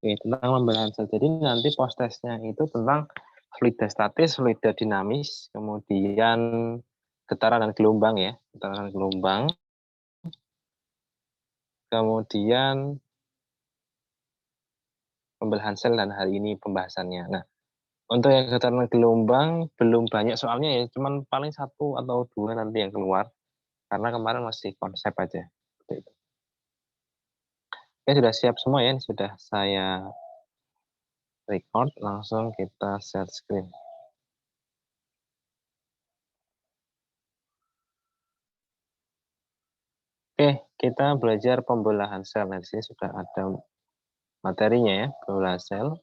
Oke, tentang pembelahan sel. Jadi nanti post testnya itu tentang fluida statis, fluida dinamis, kemudian getaran dan gelombang ya, getaran dan gelombang, kemudian pembelahan sel dan hari ini pembahasannya. Nah, untuk yang getaran dan gelombang belum banyak soalnya ya, cuman paling 1 atau 2 nanti yang keluar, karena kemarin masih konsep aja. Seperti itu. Oke, sudah siap semua ya, sudah saya record, langsung kita share screen. Oke, kita belajar pembelahan sel. Nah, di sini sudah ada materinya ya, pembelahan sel.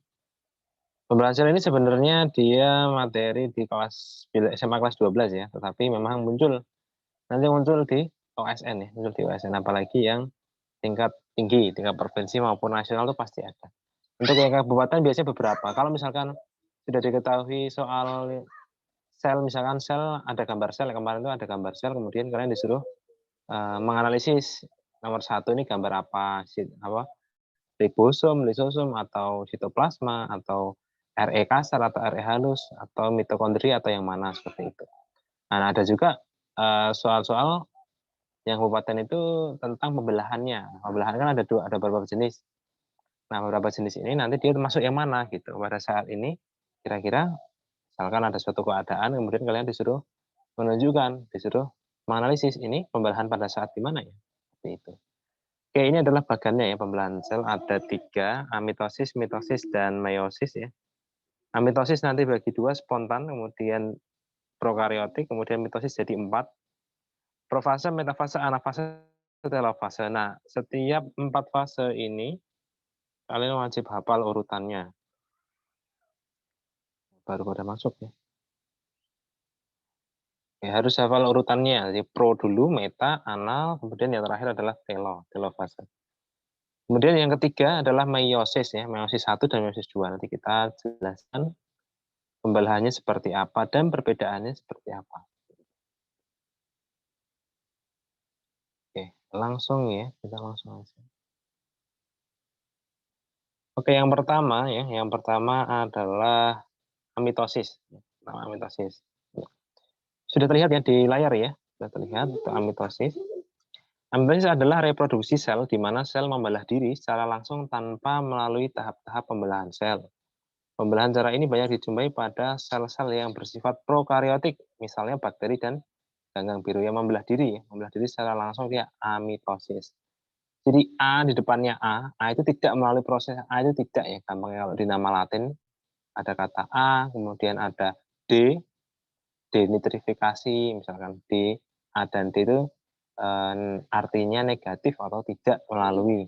Pembelahan sel ini sebenarnya dia materi di kelas SMA kelas 12 ya, tetapi memang nanti muncul di OSN ya, muncul di OSN, apalagi yang tingkat tinggi, tingkat provinsi maupun nasional itu pasti ada. Untuk yang kabupaten biasanya beberapa. Kalau misalkan sudah diketahui soal sel, misalkan sel ada gambar sel, kemarin itu ada gambar sel, kemudian kalian disuruh menganalisis nomor 1 ini gambar apa, ribosom, lisosom, atau sitoplasma, atau RE kasar, atau RE halus, atau mitokondria, atau yang mana, seperti itu. Nah, ada juga soal-soal yang kabupaten itu tentang pembelahannya. Pembelahan kan ada beberapa jenis. Nah, beberapa jenis ini nanti dia termasuk yang mana gitu. Pada saat ini, kira-kira misalkan ada suatu keadaan, kemudian kalian disuruh disuruh menganalisis ini pembelahan pada saat di mana ya. Seperti itu. Oke, ini adalah bagannya ya, pembelahan sel ada 3, amitosis, mitosis, dan meiosis ya. Amitosis nanti bagi 2, spontan, kemudian prokariotik, kemudian mitosis jadi 4, profase, metafase, anafase, telofase. Nah, setiap 4 fase ini kalian wajib hafal urutannya. Baru pada masuk ya. Ya, harus hafal urutannya. Jadi pro dulu, meta, anal, kemudian yang terakhir adalah telofase. Kemudian yang ketiga adalah meiosis ya, meiosis 1 dan meiosis 2. Nanti kita jelaskan pembelahannya seperti apa dan perbedaannya seperti apa. Oke, langsung ya, kita langsung aja. Oke, yang pertama adalah amitosis. Nama amitosis. Sudah terlihat ya di layar ya, sudah terlihat itu amitosis. Amitosis adalah reproduksi sel di mana sel membelah diri secara langsung tanpa melalui tahap-tahap pembelahan sel. Pembelahan cara ini banyak dijumpai pada sel-sel yang bersifat prokariotik, misalnya bakteri dan ganggang biru yang membelah diri secara langsung dia amitosis. Jadi A di depannya A itu tidak melalui proses A itu tidak ya, gampangnya kalau di nama Latin ada kata A, kemudian ada D, denitrifikasi, misalkan D, A dan D itu artinya negatif atau tidak melalui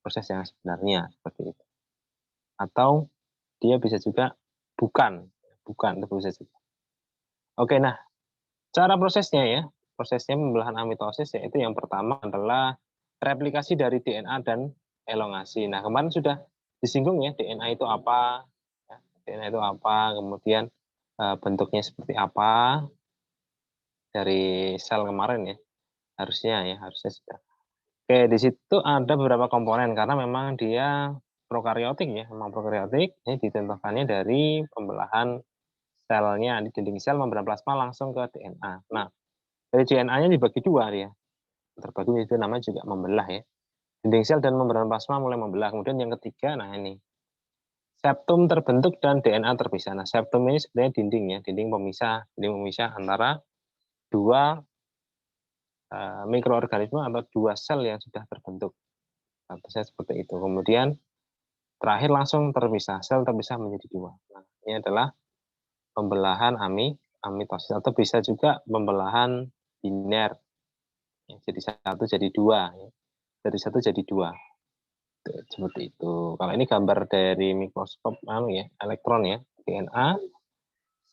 proses yang sebenarnya seperti itu. Atau dia bisa juga bukan itu bisa juga. Oke, nah cara prosesnya ya, prosesnya pembelahan amitosis yaitu yang pertama adalah replikasi dari DNA dan elongasi. Nah, kemarin sudah disinggung ya, DNA itu apa, ya, DNA itu apa, kemudian bentuknya seperti apa dari sel kemarin ya, harusnya sudah. Oke, di situ ada beberapa komponen karena memang dia prokariotik ya, memang prokariotik. Ini ditentukannya dari pembelahan selnya di dinding sel membran plasma langsung ke DNA. Nah, dari DNA-nya dibagi 2 dia. Terbagi itu namanya juga membelah ya. Dinding sel dan membran plasma mulai membelah. Kemudian yang ketiga, nah ini. Septum terbentuk dan DNA terpisah. Nah, septum ini sebenarnya dinding ya, dinding pemisah antara 2 mikroorganisme atau 2 sel yang sudah terbentuk. Statusnya seperti itu. Kemudian terakhir langsung terpisah, sel terpisah menjadi 2. Nah, ini adalah pembelahan amitosis atau bisa juga pembelahan biner. Ya, jadi 1 jadi 2 ya. Dari 1 jadi 2. Seperti itu. Kalau ini gambar dari mikroskop elektron ya, DNA,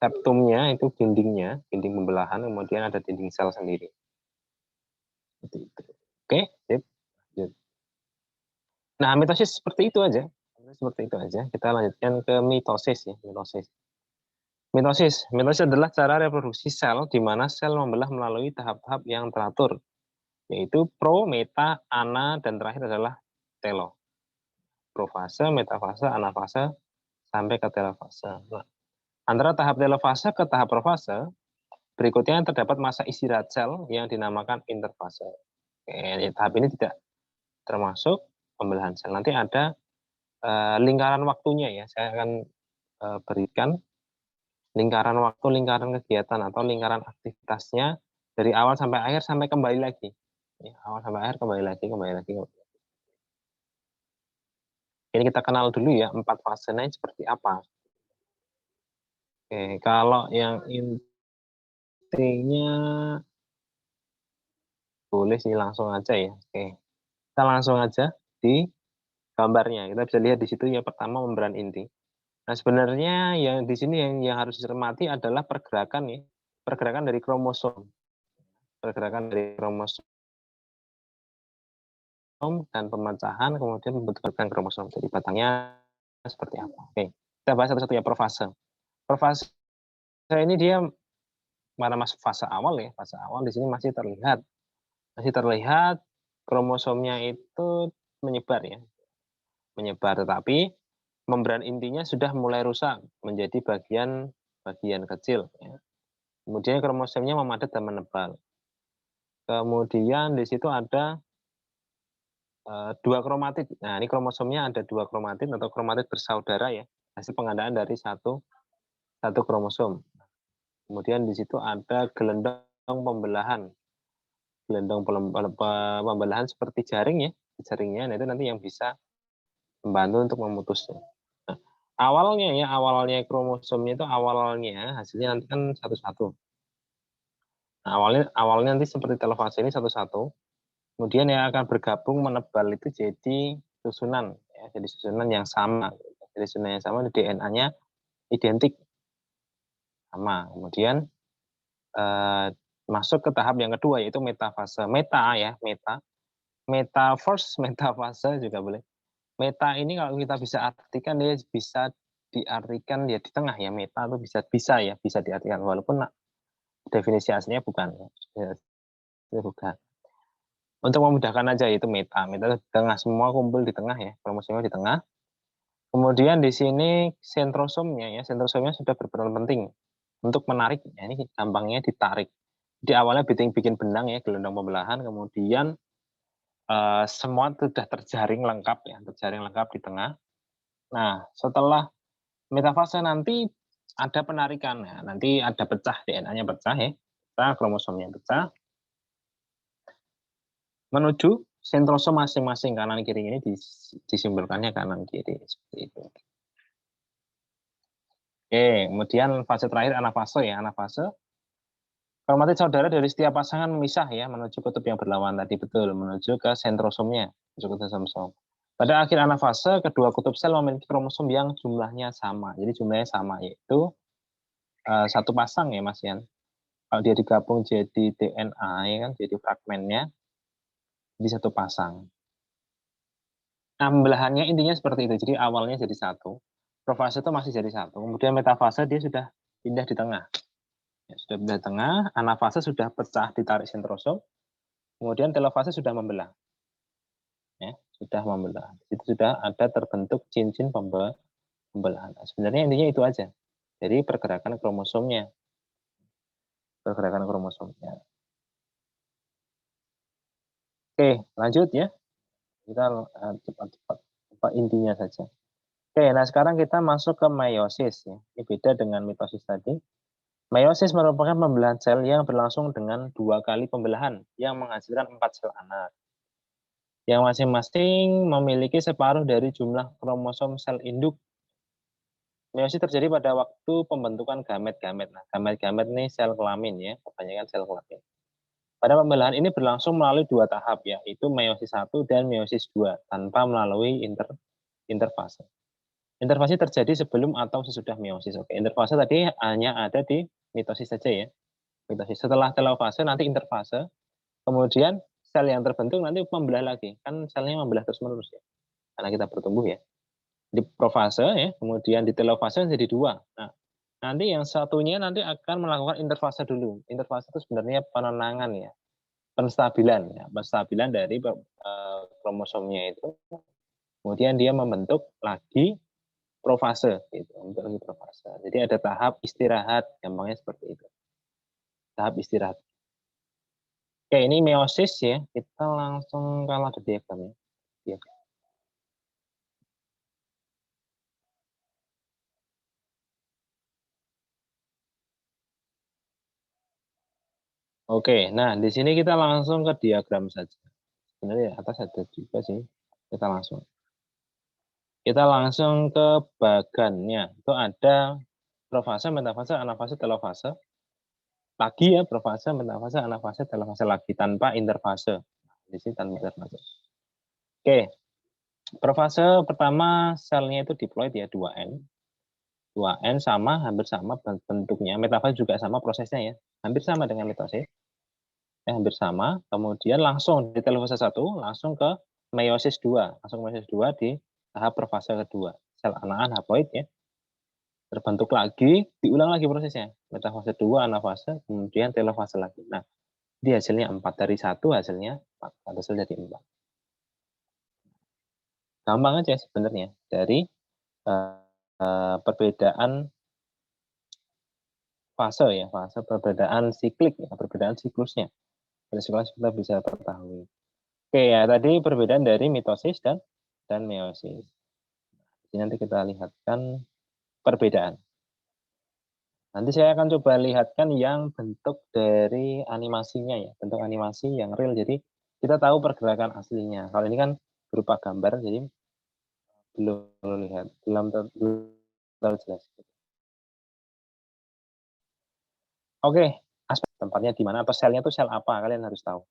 septumnya itu dinding pembelahan, kemudian ada dinding sel sendiri. Seperti itu. Oke, sip. Lanjut. Nah, mitosis seperti itu aja. Kita lanjutkan ke mitosis ya, Mitosis adalah cara reproduksi sel di mana sel membelah melalui tahap-tahap yang teratur, yaitu pro, meta, ana, dan terakhir adalah telo. profase, metafase, anafase, sampai ke telofase. Nah, antara tahap telofase ke tahap profase, berikutnya terdapat masa istirahat sel yang dinamakan interfase. Tahap ini tidak termasuk pembelahan sel. Nanti ada lingkaran waktunya ya, saya akan berikan lingkaran waktu, lingkaran kegiatan atau lingkaran aktivitasnya dari awal sampai akhir sampai kembali lagi. Ya, awal sampai akhir kembali lagi, kembali lagi. Ini kita kenal dulu ya 4 fasenya seperti apa. Oke, kalau yang intinya boleh sih langsung aja ya. Oke, kita langsung aja di gambarnya. Kita bisa lihat di situ ya, pertama membran inti. Nah, sebenarnya yang di sini yang harus dicermati adalah pergerakan ya. Pergerakan dari kromosom. Pergerakan dari kromosom dan pemecahan kemudian pembentukan kromosom. Jadi batangnya seperti apa. Oke, kita bahas satu-satu ya, profase. Profase ini dia mana masuk fase awal ya. Fase awal di sini masih terlihat kromosomnya itu menyebar ya. Menyebar, tetapi membran intinya sudah mulai rusak menjadi bagian kecil ya. Kemudian kromosomnya memadat dan menebal. Kemudian di situ ada dua kromatid. Nah, ini kromosomnya ada dua kromatid atau kromatid bersaudara ya, hasil pengandaan dari satu kromosom. Kemudian di situ ada gelendong pembelahan. Gelendong pembelahan seperti jaring ya, jaringnya. Nah, itu nanti yang bisa membantu untuk memutusnya. Nah, awalnya kromosomnya itu awalnya hasilnya nanti kan satu-satu. Nah, awalnya nanti seperti telofase ini satu-satu. Kemudian yang akan bergabung menebal itu jadi susunan, ya, jadi susunan yang sama. Jadi susunan yang sama, DNA-nya identik sama. Kemudian masuk ke tahap yang kedua yaitu metafase. Metaverse, metafase juga boleh. Meta ini kalau kita bisa artikan dia bisa diartikan ya di tengah ya. Meta itu bisa diartikan walaupun definisi aslinya bukan. Bukan. Untuk memudahkan aja itu meta itu di tengah, semua kumpul di tengah ya, kromosomnya di tengah. Kemudian di sini sentrosomnya sudah berperan penting untuk menarik. Ya, ini gampangnya ditarik. Di awalnya bikin benang ya, gelendang pembelahan, kemudian semua sudah terjaring lengkap di tengah. Nah, setelah metafase nanti ada penarikan ya, nanti ada pecah, DNA-nya pecah ya, kromosomnya pecah, menuju sentrosom masing-masing kanan kiri ini disimbolkannya kanan kiri seperti itu. Oke, kemudian fase terakhir anafase ya, anafase. Kromatid saudara dari setiap pasangan memisah ya menuju kutub yang berlawan tadi, betul, menuju ke sentrosomnya, menuju ke sentrosom. Pada akhir anafase, kedua kutub sel memiliki kromosom yang jumlahnya sama. Jadi jumlahnya sama, yaitu satu pasang ya Mas Yan. Kalau dia digabung jadi DNA ya kan, jadi fragmennya di satu pasang. Nah, pembelahannya intinya seperti itu. Jadi awalnya jadi satu, profase itu masih jadi satu. Kemudian metafase dia sudah pindah di tengah. Ya, sudah pindah di tengah, anafase sudah pecah ditarik sentrosom. Kemudian telofase sudah membelah. Ya, sudah membelah. Itu sudah ada terbentuk cincin pembelahan. Nah, sebenarnya intinya itu aja. Jadi pergerakan kromosomnya. Oke, lanjut ya. Kita cepat-cepat intinya saja. Oke, nah sekarang kita masuk ke meiosis ya. Ini beda dengan mitosis tadi. Meiosis merupakan pembelahan sel yang berlangsung dengan 2 kali pembelahan yang menghasilkan 4 sel anak. Yang masing-masing memiliki separuh dari jumlah kromosom sel induk. Meiosis terjadi pada waktu pembentukan gamet-gamet. Nah, gamet-gamet ini sel kelamin ya, kebanyakan sel kelamin. Pada pembelahan ini berlangsung melalui 2 tahap, yaitu meiosis 1 dan meiosis 2, tanpa melalui interfase. Interfase terjadi sebelum atau sesudah meiosis. Oke, interfase tadi hanya ada di mitosis saja ya. Mitosis. Setelah telofase nanti interfase, kemudian sel yang terbentuk nanti membelah lagi. Kan selnya membelah terus-menerus ya. Karena kita bertumbuh ya. Di profase ya, kemudian di telofase jadi 2. Nah, nanti yang satunya nanti akan melakukan interfase dulu. Interfase itu sebenarnya penenangan ya. Penstabilan dari kromosomnya itu Kemudian dia membentuk lagi profase, gitu, membentuk lagi profase. Jadi ada tahap istirahat, gampangnya seperti itu. Tahap istirahat. Oke, ini meiosis ya. Kita langsung kalau ada diagramnya. Diagram. Oke, nah di sini kita langsung ke diagram saja. Sebenarnya atas ada juga sih. Kita langsung. Kita langsung ke bagannya. Itu ada profase, metafase, anafase, telofase. Lagi ya, profase, metafase, anafase, telofase lagi tanpa interfase. Di sini tanpa interfase. Oke, profase pertama selnya itu diploid ya 2N. 2N sama, hampir sama bentuknya. Metafase juga sama prosesnya ya. Hampir sama dengan mitosis. Hampir sama. Kemudian langsung di telofase 1, langsung ke meiosis 2. Langsung meiosis 2 di tahap profase kedua. Sel anakan haploid ya. Terbentuk lagi, diulang lagi prosesnya. Metafase 2, anafase, kemudian telofase lagi. Nah, di hasilnya 4. Dari 1 hasilnya 4. Hasil jadi 4. Gampang aja sebenarnya. Dari perbedaan fase ya, fase perbedaan siklik, ya, perbedaan siklusnya. Dari siklus kita bisa ketahui. Oke ya, tadi perbedaan dari mitosis dan meiosis. Jadi nanti kita lihatkan perbedaan. Nanti saya akan coba lihatkan yang bentuk dari animasinya ya, bentuk animasi yang real. Jadi kita tahu pergerakan aslinya. Kalau ini kan berupa gambar, jadi belum lihat, belum terlalu jelas. Oke, aspek tempatnya di mana atau selnya itu sel apa, kalian harus tahu.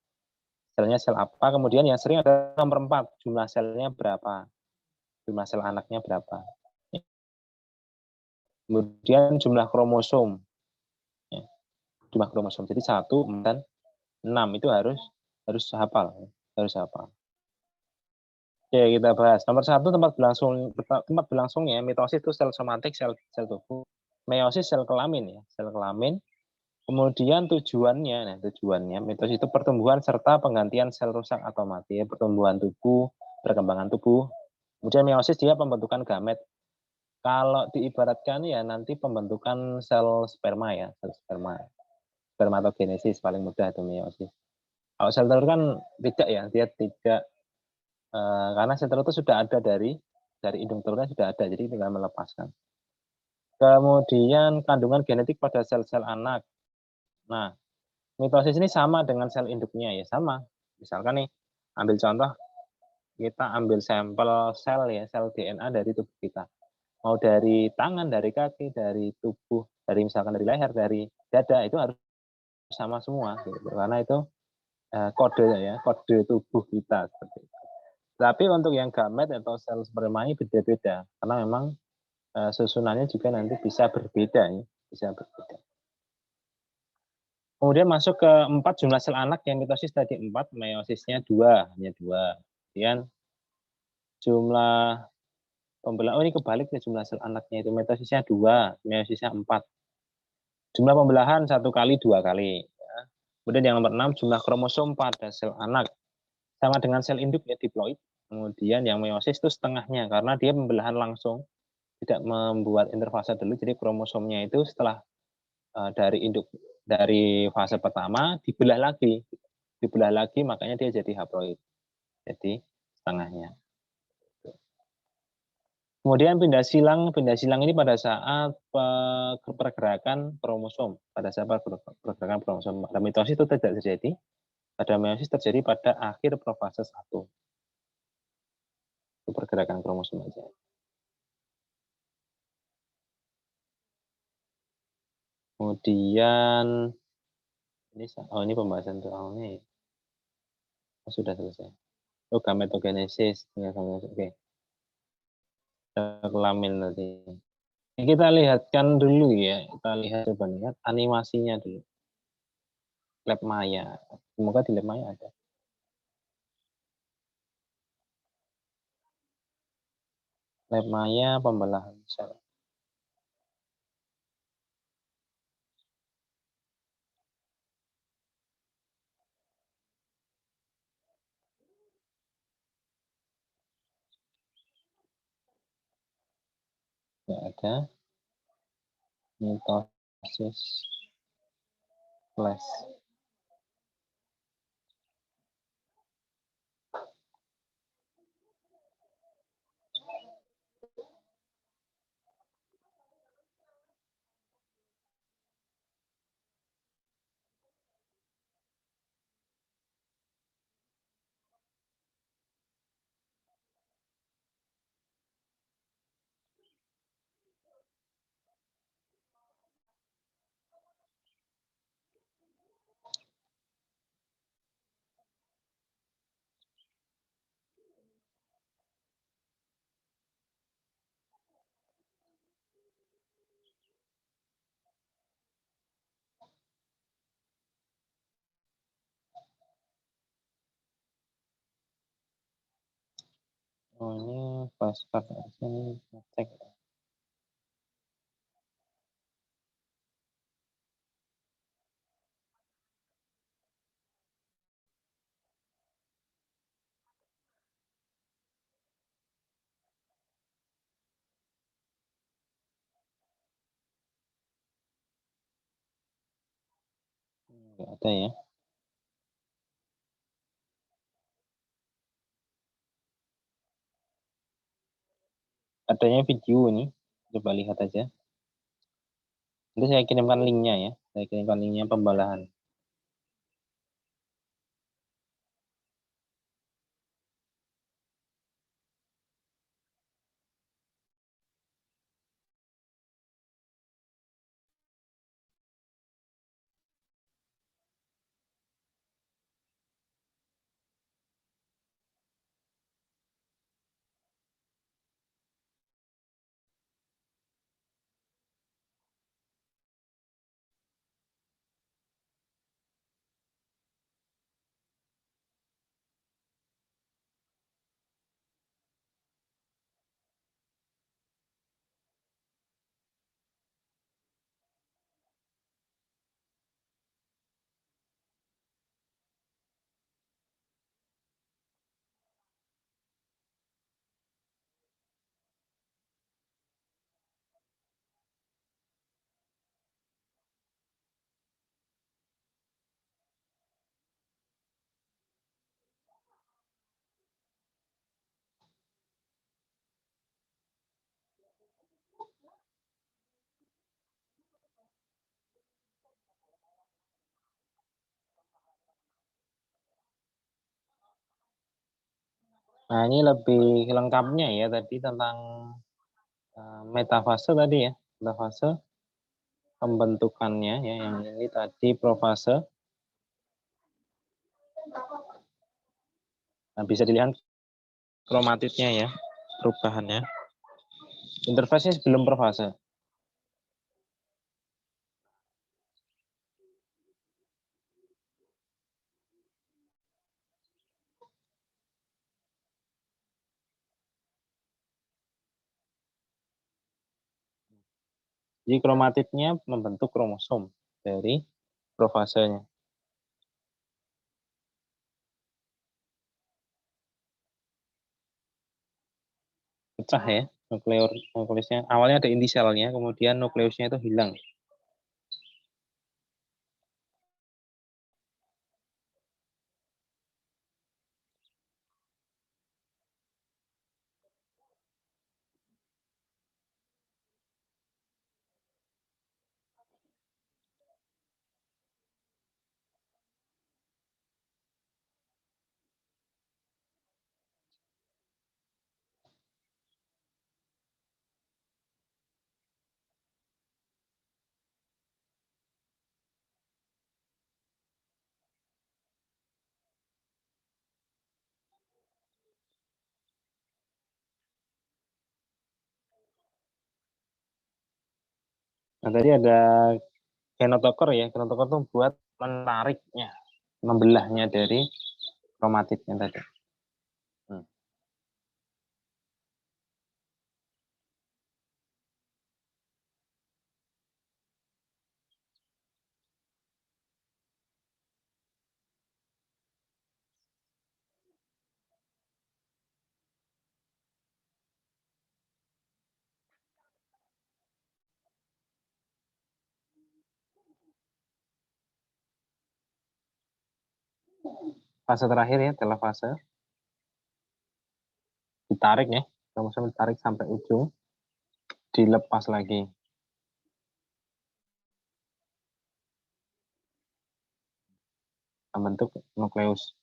Selnya sel apa, kemudian yang sering ada nomor 4, jumlah selnya berapa, jumlah sel anaknya berapa. Kemudian jumlah kromosom, ya, jumlah kromosom. Jadi 1 dan 6 itu harus hafal, harus hafal. Oke, kita bahas. Nomor 1 tempat berlangsungnya mitosis itu sel somatik, sel tubuh. Meiosis sel kelamin ya, sel kelamin. Kemudian tujuannya, nah tujuannya mitosis itu pertumbuhan serta penggantian sel rusak atau mati, ya, pertumbuhan tubuh, perkembangan tubuh. Kemudian meiosis dia pembentukan gamet. Kalau diibaratkan ya nanti pembentukan sel sperma ya, sel sperma. Spermatogenesis paling mudah itu meiosis. Kalau sel telur kan tidak ya, dia tidak karena sel telur itu sudah ada dari indung telurnya sudah ada, jadi tinggal melepaskan. Kemudian kandungan genetik pada sel-sel anak. Nah, mitosis ini sama dengan sel induknya ya, sama. Misalkan nih, ambil contoh, kita ambil sampel sel ya, sel DNA dari tubuh kita. Mau dari tangan, dari kaki, dari tubuh, dari misalkan dari leher, dari dada, itu harus sama semua. Gitu. Karena itu kode ya, kode tubuh kita. Seperti itu. Tapi untuk yang gamet atau sel sperma ini beda-beda. Karena memang susunannya juga nanti bisa berbeda ya, bisa berbeda. Kemudian masuk ke 4 jumlah sel anak yang mitosis tadi 4, meiosisnya 2, hanya 2. Kemudian jumlah pembelahan, oh ini kebalik ya jumlah sel anaknya itu, mitosisnya 2, meiosisnya 4. Jumlah pembelahan 1 kali, 2 kali. Ya. Kemudian yang nomor 6, jumlah kromosom pada sel anak. Sama dengan sel induk ya, diploid. Kemudian yang meiosis itu setengahnya, karena dia pembelahan langsung, tidak membuat interfase dulu, jadi kromosomnya itu setelah dari induk, dari fase pertama dibelah lagi makanya dia jadi haploid, jadi setengahnya. Kemudian pindah silang ini pada saat pergerakan kromosom, pada saat pergerakan kromosom. Pada mitosis itu tidak terjadi, pada meiosis terjadi pada akhir profase 1. Itu pergerakan kromosom aja. Kemudian ini pembahasan soalnya ya. Oh, sudah selesai. Oh, gametogenesis. Oke. Kelamin tadi. Kita lihatkan dulu ya. Kita coba lihat animasinya dulu. Lab Maya. Semoga di Lab Maya ada. Lab Maya pembelahan sel. Nggak ada. Mitosis flash. Oh, ini flashcard ini cek. Nggak ada ya. Adanya video ini, coba lihat aja. Nanti saya kirimkan linknya ya. Saya kirimkan linknya pembalahan. Nah, ini lebih lengkapnya ya tadi tentang metafase tadi ya. Metafase pembentukannya ya, yang ini tadi profase. Nah, bisa dilihat kromatidnya ya, perubahannya. Interfase sebelum profase. Jadi kromatidnya membentuk kromosom dari profasenya. Pecah ya, nukleusnya. Awalnya ada inti selnya, kemudian nukleusnya itu hilang. Nah, tadi ada kenotoker ya. Kenotoker itu buat menariknya, membelahnya dari kromatidnya tadi. Hmm. fase terakhir ya, telofase. Ditarik ya, kromosom ditarik sampai ujung, dilepas lagi. Membentuk nukleus.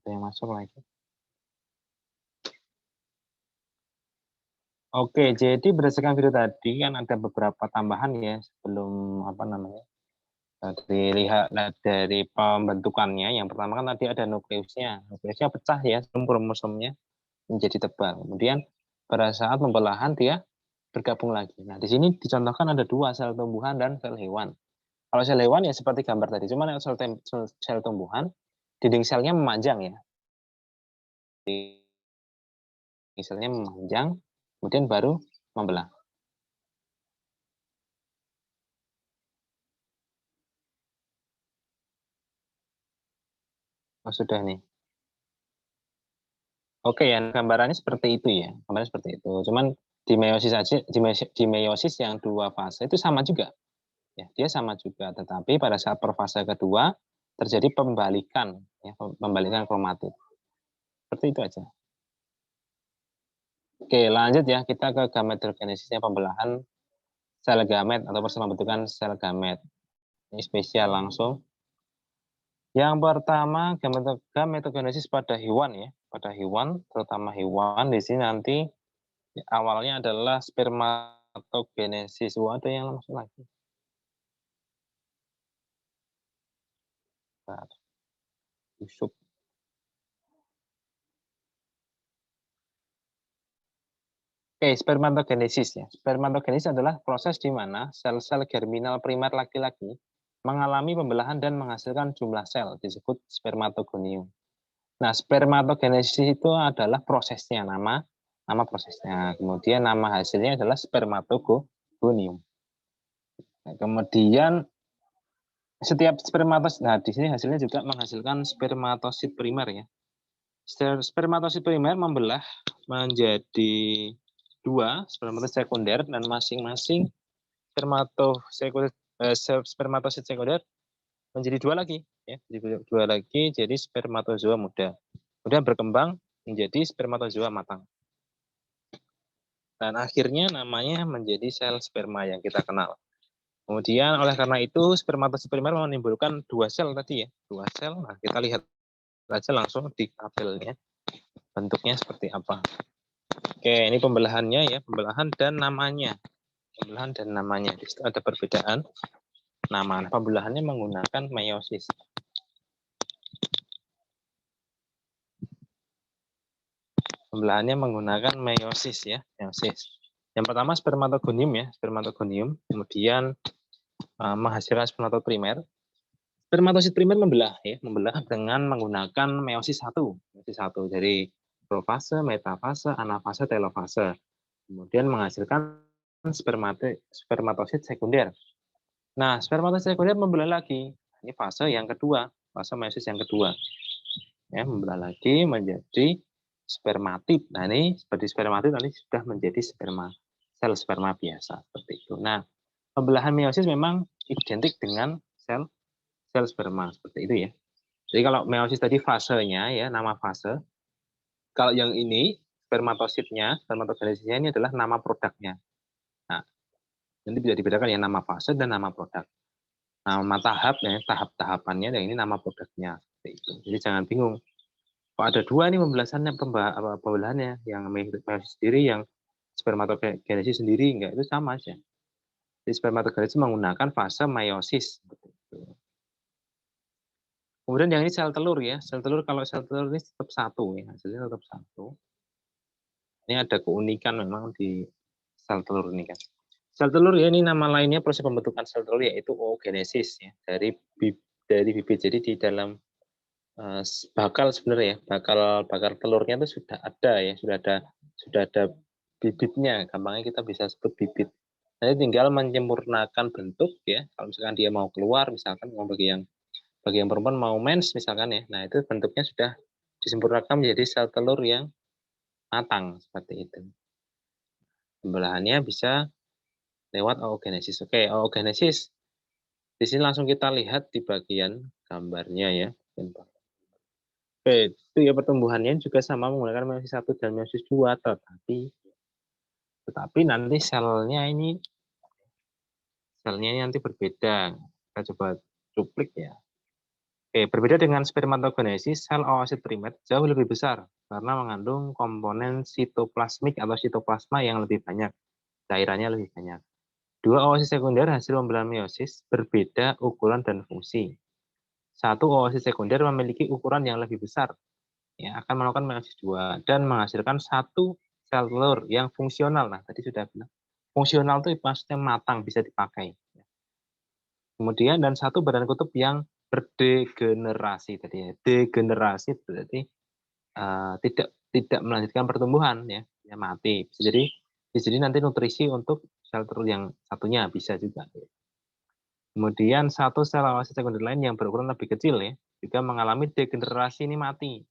Ada yang masuk lagi. Oke, jadi berdasarkan video tadi kan ada beberapa tambahan ya sebelum apa namanya dilihat dari pembentukannya. Yang pertama kan tadi ada nukleusnya, nukleusnya pecah ya, kromosomnya menjadi tebal. Kemudian pada saat pembelahan dia bergabung lagi. Nah di sini dicontohkan ada dua, sel tumbuhan dan sel hewan. Kalau sel hewan ya seperti gambar tadi, cuma sel tumbuhan dinding selnya memanjang ya, misalnya memanjang, kemudian baru membelah. Oh, sudah nih. Oke ya, gambarannya seperti itu ya. Gambarannya seperti itu. Cuman di meiosis aja, di meiosis yang dua fase itu sama juga. Ya, dia sama juga. Tetapi pada saat per fase kedua terjadi pembalikan, ya, pembalikan kromatit. Seperti itu aja. Oke, lanjut ya. Kita ke gametogenesisnya, pembelahan sel gamet atau pembentukan sel gamet. Ini spesial langsung. Yang pertama, gametogenesis pada hewan ya, pada hewan, terutama hewan. Di sini nanti awalnya adalah spermatogenesis. Ada yang langsung lagi. Yusuf. Oke, spermatogenesis ya. Spermatogenesis adalah proses di mana sel-sel germinal primer laki-laki mengalami pembelahan dan menghasilkan jumlah sel, disebut spermatogonium. Nah, spermatogenesis itu adalah prosesnya, nama prosesnya. Kemudian nama hasilnya adalah spermatogonium. Nah, kemudian setiap spermatosit, nah di sini hasilnya juga menghasilkan spermatosit primer ya. Spermatosit primer membelah menjadi dua spermatosit sekunder dan masing-masing spermatosit sekunder menjadi dua lagi ya, dua lagi jadi spermatozoa muda. Kemudian berkembang menjadi spermatozoa matang. Dan akhirnya namanya menjadi sel sperma yang kita kenal. Kemudian oleh karena itu spermatosit primer menimbulkan dua sel tadi ya, dua sel. Nah, kita lihat aja langsung di tabelnya bentuknya seperti apa. Oke, ini pembelahannya ya, pembelahan dan namanya. Pembelahan dan namanya. Di situ ada perbedaan nama. Pembelahannya menggunakan meiosis. Pembelahannya menggunakan meiosis ya, meiosis. Yang pertama spermatogonium ya, spermatogonium. Kemudian menghasilkan spermatosit primer. Spermatosit primer membelah ya, membelah dengan menggunakan meiosis 1. Meiosis 1 dari profase, metafase, anafase, telofase. Kemudian menghasilkan spermatosit sekunder. Nah, spermatosit sekunder membelah lagi. Ini fase yang kedua, fase meiosis yang kedua. Ya, membelah lagi menjadi spermatid. Nah, ini seperti spermatid nanti sudah menjadi sperma, sel sperma biasa seperti itu. Nah, pembelahan meiosis memang identik dengan sel sperma seperti itu ya. Jadi kalau meiosis tadi fasenya ya, nama fase. Kalau yang ini spermatositnya, spermatogenesisnya ini adalah nama produknya. Nah, nanti bisa dibedakan ya nama fase dan nama produk. Nama tahap ya, tahap-tahapannya dan ini nama produknya seperti itu. Jadi jangan bingung. Kok ada dua nih pembelahannya, yang meiosis sendiri, yang spermatogenesis sendiri, enggak, itu sama aja. Jadi spermatogenesis menggunakan fase meiosis seperti itu. Kemudian yang ini sel telur ya, sel telur kalau sel telur ini tetap 1 ya, hasilnya tetap 1. Ini ada keunikan memang di sel telur ini kan. Sel telur ya ini nama lainnya proses pembentukan sel telur yaitu oogenesis ya, dari bibit. Jadi di dalam bakal sebenarnya ya, bakal telurnya itu sudah ada ya, sudah ada bibitnya, gampangnya kita bisa sebut bibit. Nanti tinggal menyempurnakan bentuk ya, kalau misalkan dia mau keluar, misalkan mau bagi yang perempuan mau mens misalkan ya, nah itu bentuknya sudah disempurnakan menjadi sel telur yang matang seperti itu. Pembelahannya bisa lewat oogenesis. Oke, oogenesis. Di sini langsung kita lihat di bagian gambarnya ya. Oke, itu ya pertumbuhannya juga sama menggunakan meiosis 1 dan meiosis 2, tetapi nanti selnya ini nanti berbeda. Kita coba cuplik ya. Oke, berbeda dengan spermatogenesis, sel oosit primat jauh lebih besar karena mengandung komponen sitoplasmik atau sitoplasma yang lebih banyak, cairannya lebih banyak. Dua oosit sekunder hasil pembelahan meiosis berbeda ukuran dan fungsi. Satu oosit sekunder memiliki ukuran yang lebih besar, ya, akan melakukan meiosis 2 dan menghasilkan satu sel telur yang fungsional. Nah, tadi sudah bilang, fungsional itu maksudnya matang, bisa dipakai. Kemudian dan satu badan kutub yang berdegenerasi tadi ya. Degenerasi berarti tidak melanjutkan pertumbuhan ya, mati. Bisa jadi nanti nutrisi untuk sel telur yang satunya bisa juga. Kemudian satu sel oosit sekunder lain yang berukuran lebih kecil ya, juga mengalami degenerasi, ini mati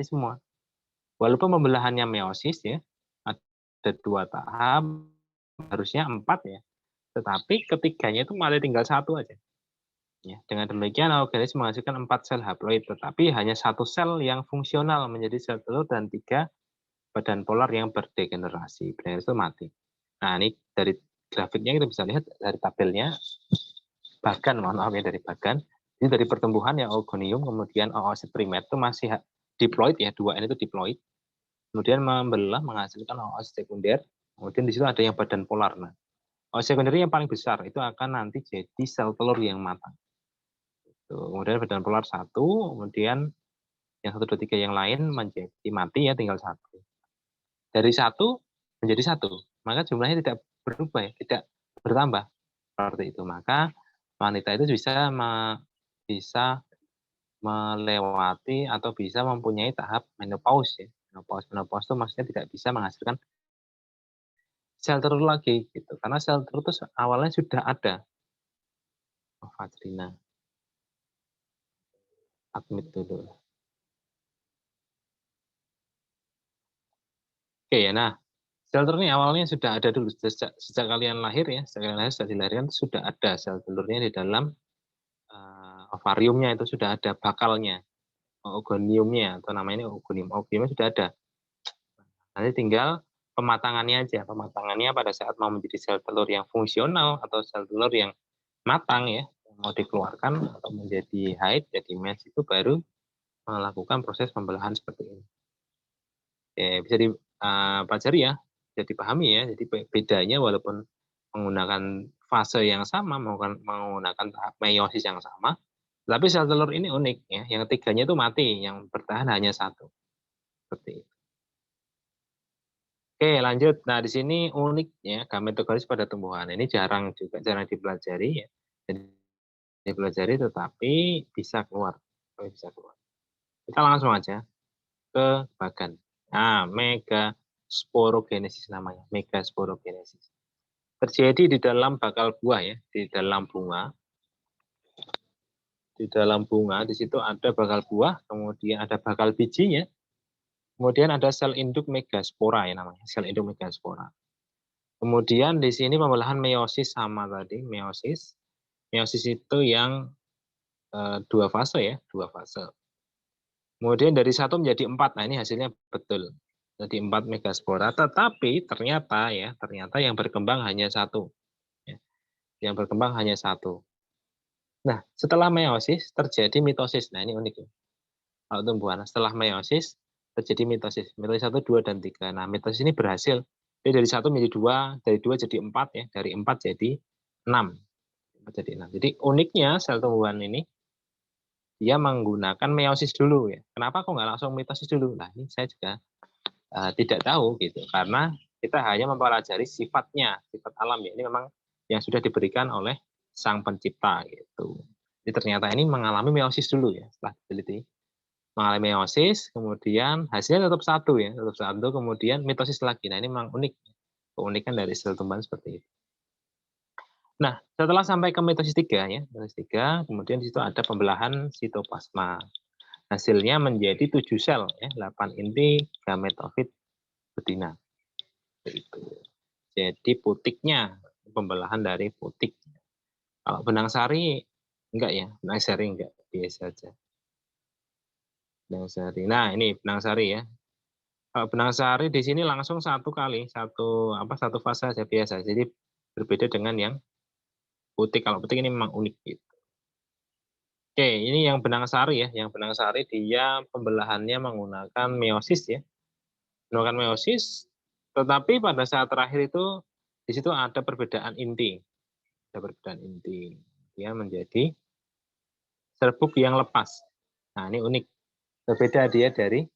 semua. Walaupun pembelahannya meiosis ya, ada 2 tahap, harusnya 4 ya, tetapi ketiganya itu malah tinggal 1 aja. Ya, dengan demikian oogenesis menghasilkan 4 sel haploid, tetapi hanya 1 sel yang fungsional menjadi sel telur dan 3 badan polar yang berdegenerasi. Benar itu mati. Nah, ini dari grafiknya kita bisa lihat dari tabelnya, mohon maaf ya, dari bagan. Ini dari pertumbuhan yang oogonium, kemudian oosit primat itu masih diploid ya, 2N itu diploid. Kemudian membelah menghasilkan oosit sekunder. Kemudian di situ ada yang badan polar. Nah, oosit sekunder yang paling besar itu akan nanti jadi sel telur yang matang. Kemudian badan polar 1, kemudian yang 1, 2, 3 yang lain menjadi mati ya, tinggal 1. Dari 1 menjadi 1, maka jumlahnya tidak berubah ya, tidak bertambah. Seperti itu. Maka wanita itu bisa melewati atau bisa mempunyai tahap menopause ya. Menopause itu maksudnya tidak bisa menghasilkan sel telur lagi gitu. Karena sel telur itu awalnya sudah ada. Oh, Fajrina. Admit dulu. Oke ya, nah sel telur ini awalnya sudah ada dulu sejak kalian lahir ya, sejak dilahirkan sudah ada sel telurnya di dalam ovariumnya, itu sudah ada bakalnya, oogoniumnya atau namanya oogonium. Oogoniumnya sudah ada. Nanti tinggal pematangannya aja. Pematangannya pada saat mau menjadi sel telur yang fungsional atau sel telur yang matang ya, mau dikeluarkan atau menjadi haid, jadi mens, itu baru melakukan proses pembelahan seperti ini. Oke, bisa dipelajari ya, bisa dipahami ya. Jadi bedanya walaupun menggunakan fase yang sama, menggunakan tahap meiosis yang sama, tapi sel telur ini unik ya. Yang tiganya itu mati, yang bertahan hanya 1. Seperti itu. Oke, lanjut. Nah, di sini uniknya gametogonis pada tumbuhan. Ini jarang dipelajari ya. Jadi dipelajari tetapi bisa keluar. Kita langsung aja ke bagan. Nah, megasporogenesis namanya, megasporogenesis. Terjadi di dalam bakal buah ya, di dalam bunga. Di dalam bunga, di situ ada bakal buah, kemudian ada bakal bijinya, kemudian ada sel induk megaspora ya namanya, sel induk megaspora. Kemudian di sini pembelahan meiosis sama tadi, meiosis. Meiosis itu yang 2 fase ya, 2 fase. Kemudian dari 1 menjadi 4, nah ini hasilnya betul. Jadi 4 megaspora, tetapi ternyata yang berkembang hanya 1. Ya. Yang berkembang hanya 1. Nah, setelah meiosis terjadi mitosis. Nah, ini unik ya. Kalau tumbuhan setelah meiosis terjadi mitosis. Mitosis 1, 2, dan 3. Nah, mitosis ini berhasil. Jadi dari 1 menjadi 2, dari 2 jadi 4 ya, dari 4 jadi 6. Jadi uniknya sel tumbuhan ini dia menggunakan meiosis dulu ya. Kenapa kok nggak langsung mitosis dulu? Nah, ini saya juga tidak tahu gitu, karena kita hanya mempelajari sifatnya, sifat alam ya. Ini memang yang sudah diberikan oleh Sang Pencipta gitu. Jadi ternyata ini mengalami meiosis dulu ya setelah diteliti. Mengalami meiosis, kemudian hasilnya tetap satu ya, tetap satu, kemudian mitosis lagi. Nah, ini memang unik. Keunikan dari sel tumbuhan seperti itu. Nah, setelah sampai ke mitosis 3 ya, mitosis 3, kemudian di situ ada pembelahan sitoplasma. Hasilnya menjadi 7 sel ya, 8 inti gametofit betina. Itu. Jadi putiknya, pembelahan dari putik. Kalau benang sari enggak ya, benang sari enggak, biasa aja. Benang sari. Nah, ini benang sari ya. Kalau benang sari di sini langsung satu kali, satu fase saja biasa. Jadi berbeda dengan yang putik. Kalau putik ini memang unik gitu. Oke, ini yang benang sari ya. Yang benang sari dia pembelahannya menggunakan meiosis ya. Menggunakan meiosis, tetapi pada saat terakhir itu di situ ada perbedaan inti. Ada perbedaan inti. Dia menjadi serbuk yang lepas. Nah, ini unik. Berbeda dia dari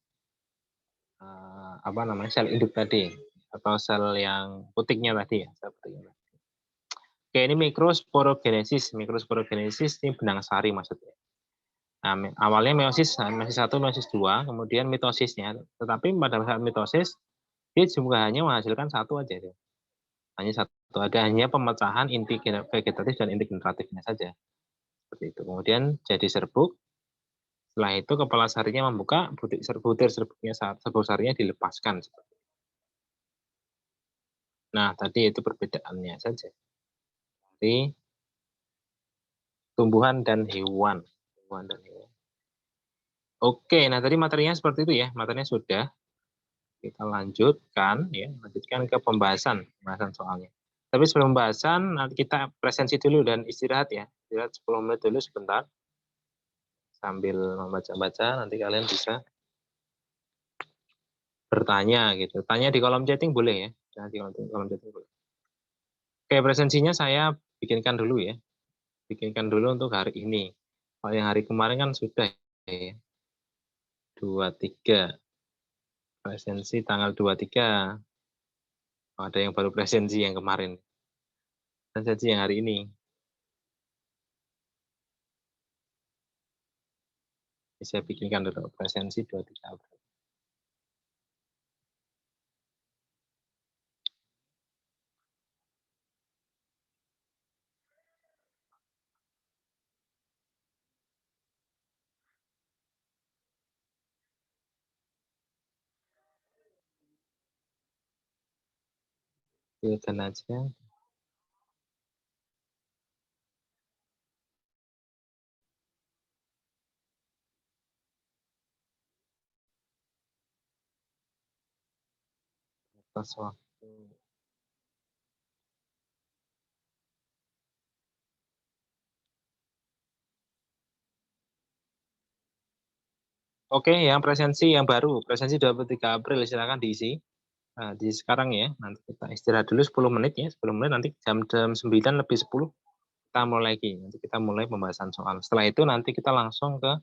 sel induk tadi atau sel yang putiknya tadi ya, sel putiknya. Oke, ini mikrosporogenesis. Mikrosporogenesis ini benang sari maksudnya. Nah, awalnya meiosis 1, meiosis 2, kemudian mitosisnya. Tetapi pada saat mitosis, dia juga hanya menghasilkan satu aja. Hanya satu, ada hanya pemecahan inti vegetatif dan inti generatifnya saja. Seperti itu. Kemudian jadi serbuk. Setelah itu kepala sarinya membuka, butir serbuknya, serbuk sarinya dilepaskan. Nah, tadi itu perbedaannya saja. Dari tumbuhan dan hewan. Oke, nah tadi materinya seperti itu ya. Materinya sudah. Kita lanjutkan ya, lanjutkan ke pembahasan soalnya. Tapi sebelum pembahasan, nanti kita presensi dulu dan istirahat ya. Istirahat 10 menit dulu sebentar. Sambil membaca-baca, nanti kalian bisa bertanya gitu. Tanya di kolom chatting boleh ya. Di kolom chatting boleh. Oke, presensinya saya bikinkan dulu ya. Bikinkan dulu untuk hari ini. Kalau yang hari kemarin kan sudah ya. 23. Presensi tanggal 23. Ada yang baru presensi yang kemarin. Presensi yang hari ini. Saya bikinkan dulu presensi 23 April. Pilihkan aja. Pas waktu. Oke, yang presensi yang baru, presensi 23 April silakan diisi. Nah, di sekarang ya, nanti kita istirahat dulu 10 menit ya, 10 menit nanti jam 9 lebih 10 kita mulai lagi. Nanti kita mulai pembahasan soal. Setelah itu nanti kita langsung ke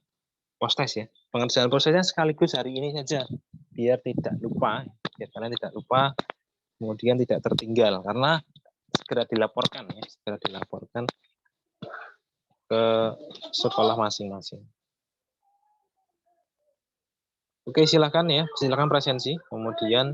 post-test ya. Pengerjaan prosesnya sekaligus hari ini saja, biar tidak lupa, biar kalian tidak lupa, kemudian tidak tertinggal, karena segera dilaporkan ya, segera dilaporkan ke sekolah masing-masing. Oke, silakan ya, silakan presensi, kemudian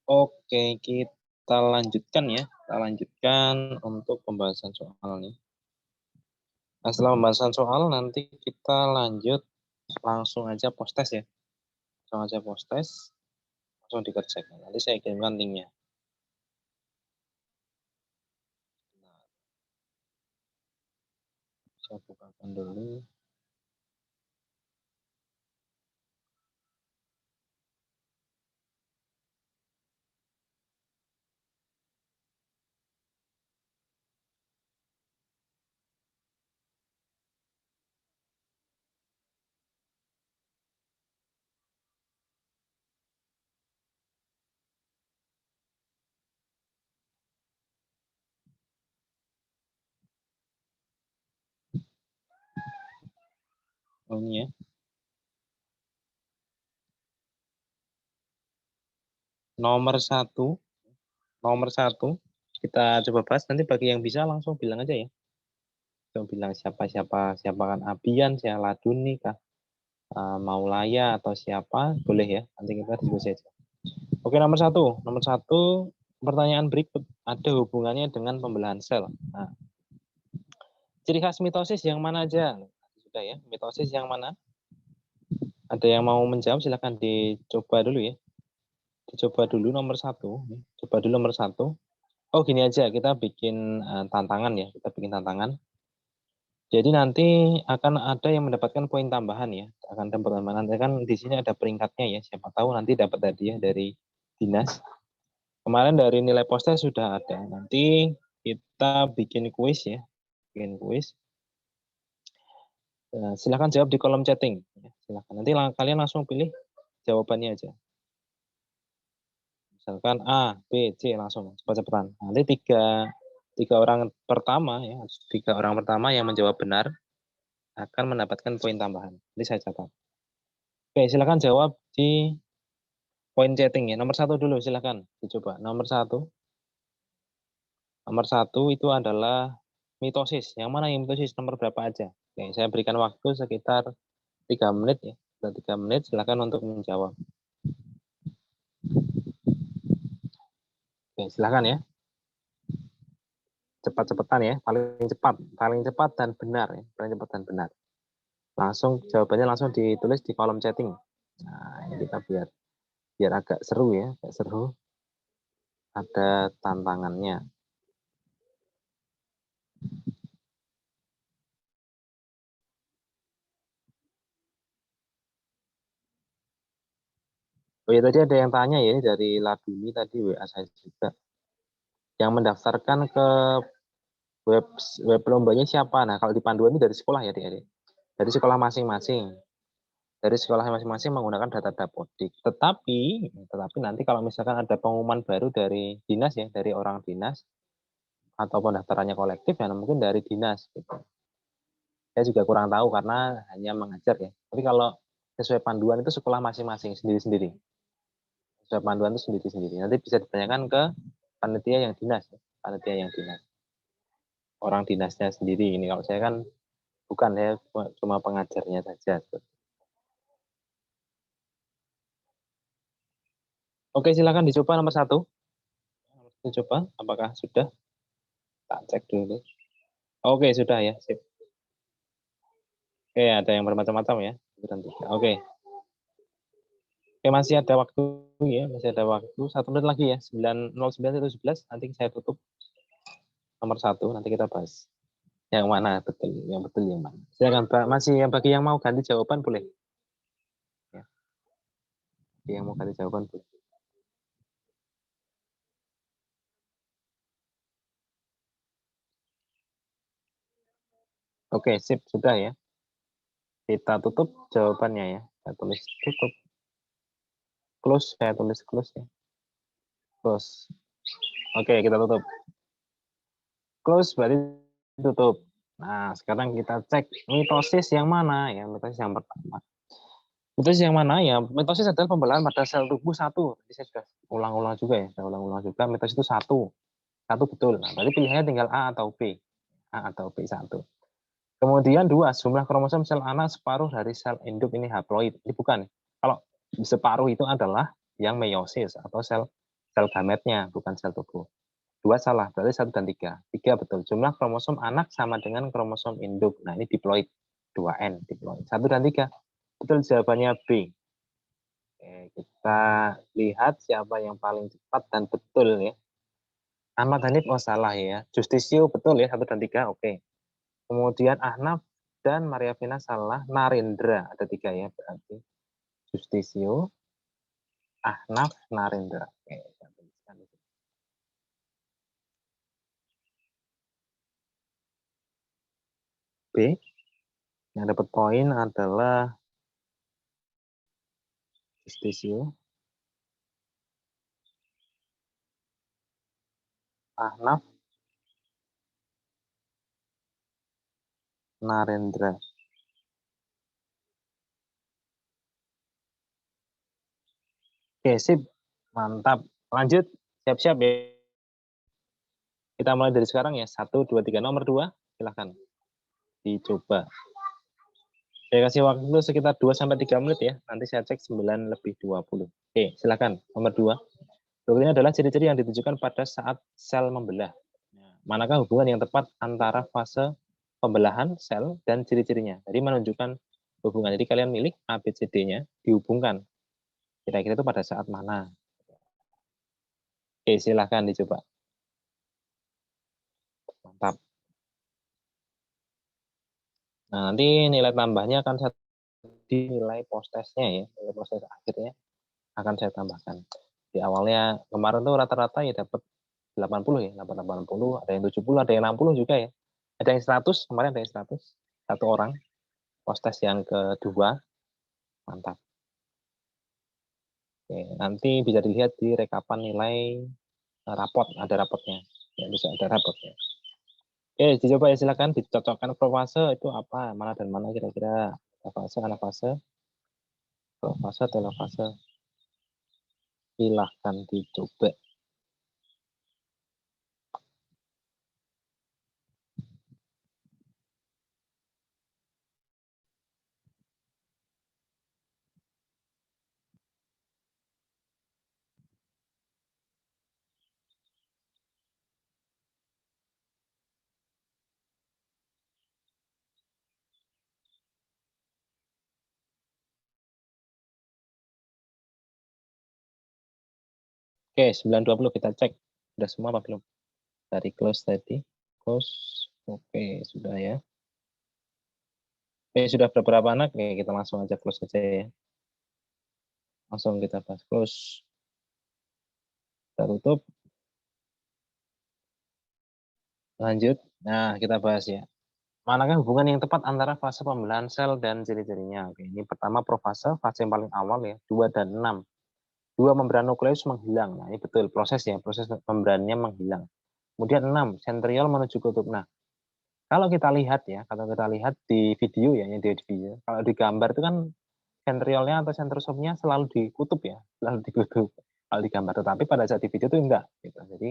Oke, kita lanjutkan ya. Kita lanjutkan untuk pembahasan soalnya. Nah, setelah pembahasan soal, nanti kita lanjut langsung aja post test ya. Langsung aja post test, langsung dikerjakan. Nanti saya kirimkan linknya. Saya bukakan dulu. Oh, ini ya. Nomor satu, kita coba bahas. Nanti bagi yang bisa langsung bilang aja ya. Langsung bilang siapa kan Abian, siapa Laduni kah, Maulaya atau siapa, boleh ya. Nanti kita diskusi aja. Oke, nomor satu pertanyaan berikut ada hubungannya dengan pembelahan sel. Nah, ciri khas mitosis yang mana aja? Sudah ya, mitosis yang mana? Ada yang mau menjawab? Silahkan dicoba dulu ya. Dicoba dulu nomor satu. Coba dulu nomor satu. Oh, gini aja, kita bikin tantangan ya. Kita bikin tantangan. Jadi nanti akan ada yang mendapatkan poin tambahan ya. Akan dapat tambahan. Nanti kan di sini ada peringkatnya ya. Siapa tahu nanti dapat hadiah dari dinas. Kemarin dari nilai poster sudah ada. Nanti kita bikin kuis ya. Bikin kuis. Silahkan jawab di kolom chatting. Silahkan. Nanti kalian langsung pilih jawabannya aja. Misalkan A, B, C langsung cepat-cepatan. Nanti tiga orang pertama ya, tiga orang pertama yang menjawab benar akan mendapatkan poin tambahan. Nanti saya catat. Oke, silakan jawab di poin chatting ya. Nomor satu dulu silakan dicoba. Nomor satu itu adalah mitosis. Yang mana yang mitosis nomor berapa aja? Oke, saya berikan waktu sekitar 3 menit ya. 3 menit silakan untuk menjawab. Oke, silakan ya. Cepat-cepatan ya, paling cepat dan benar ya, paling cepat dan benar. Langsung jawabannya langsung ditulis di kolom chatting. Nah, ini kita biar agak seru ya, agak seru. Ada tantangannya. Oh ya, tadi ada yang tanya ya dari Laduni tadi WA saya juga. Yang mendaftarkan ke web lombanya siapa? Nah, kalau di panduan itu dari sekolah ya, Adik. Dari sekolah masing-masing. Dari sekolah masing-masing menggunakan data Dapodik. Tetapi nanti kalau misalkan ada pengumuman baru dari dinas ya, dari orang dinas atau pendaftarannya kolektif ya mungkin dari dinas gitu. Saya juga kurang tahu karena hanya mengajar ya. Tapi kalau sesuai panduan itu sekolah masing-masing sendiri-sendiri. Sesuai panduan itu sendiri-sendiri. Nanti bisa ditanyakan ke panitia yang dinas, panitia yang dinas. Orang dinasnya sendiri ini. Kalau saya kan bukan ya, cuma pengajarnya saja. Oke, silakan dicoba nomor satu. Dicoba, apakah sudah? Tak cek dulu. Oke, sudah ya. Sip. Oke, ada yang bermacam-macam ya. Oke. Oke, masih ada waktu ya, masih ada waktu. 1 menit lagi ya, 9:09 nanti saya tutup. Nomor satu, nanti kita bahas. Yang mana betul, yang mana. Silakan Pak, masih yang bagi yang mau ganti jawaban boleh. Ya. Yang mau ganti jawaban boleh. Oke, sip, sudah ya. Kita tutup jawabannya ya. Saya tulis tutup. Close, saya tulis close ya. Close. Oke, kita tutup. Close berarti tutup. Nah, sekarang kita cek mitosis yang mana ya, mitosis yang pertama. Mitosis yang mana ya? Mitosis adalah pembelahan pada sel tubuh satu. Jadi saya sudah ulang-ulang juga ya, saya ulang-ulang juga. Mitosis itu satu betul. Nah, berarti pilihannya tinggal A atau B. A atau B satu. Kemudian dua, jumlah kromosom sel anak separuh dari sel induk ini haploid. Ini bukan. Kalau separuh itu adalah yang meiosis atau sel sel gametnya, bukan sel tubuh. 2 salah, berarti 1 dan 3. 3 betul. Jumlah kromosom anak sama dengan kromosom induk. Nah, ini diploid. 2N diploid. 1 dan 3. Betul jawabannya B. Oke, kita lihat siapa yang paling cepat dan betul ya. Ahmad Hanif, oh salah ya. Justisio betul ya, 1 dan 3, oke. Kemudian Ahnaf dan Maria Vina salah. Narendra, ada 3 ya berarti. Justisio, Ahnaf, Narendra. Oke, saya tuliskan itu. B, yang dapat poin adalah Justisio, Ahnaf, Narendra. Oke, sip. Mantap. Lanjut. Siap-siap ya. Kita mulai dari sekarang ya. 1, 2, 3. Nomor 2, silahkan dicoba. Saya kasih waktu sekitar 2-3 menit ya. Nanti saya cek 9 lebih 20. Oke, silakan. Nomor 2. Berikut ini adalah ciri-ciri yang ditujukan pada saat sel membelah. Manakah hubungan yang tepat antara fase pembelahan sel dan ciri-cirinya? Jadi menunjukkan hubungan. Jadi kalian milih A, B, C, D-nya dihubungkan. Kira-kira itu pada saat mana? Oke, silakan dicoba. Mantap. Nah, nanti nilai tambahnya akan saya di nilai post-testnya ya. Nilai post-test akhirnya akan saya tambahkan. Di awalnya kemarin tuh rata-rata ya dapat 80 ya, dapat 80, ada yang 70, ada yang 60 juga ya. Ada yang 100, kemarin ada yang 100, 1 orang. Post-test yang kedua, mantap. Oke, nanti bisa dilihat di rekapan nilai rapot, ada rapotnya. Ya, bisa ada rapotnya. Oke, dicoba ya silakan dicocokkan profase itu apa, mana dan mana kira-kira fase, anafase, profase, telofase. Silahkan dicoba. Oke, 9.20 kita cek. Sudah semua apa belum? Dari close tadi. Close. Oke, sudah ya. Oke, sudah beberapa anak. Oke, kita langsung aja close aja ya. Langsung kita bahas close. Kita tutup. Lanjut. Nah, kita bahas ya. Manakah hubungan yang tepat antara fase pembelahan sel dan ciri-cirinya? Oke, ini pertama profase, fase yang paling awal ya, 2 dan 6. 2 membran nukleus menghilang. Nah, ini betul prosesnya, proses membrannya menghilang. Kemudian 6, sentriol menuju kutub. Nah, kalau kita lihat ya, kalau kita lihat di video ya, yang di video, kalau di gambar itu kan sentriolnya atau sentrosomnya selalu di kutub ya, selalu di kutub kalau di gambar. Tetapi pada saat di video itu enggak. Gitu. Jadi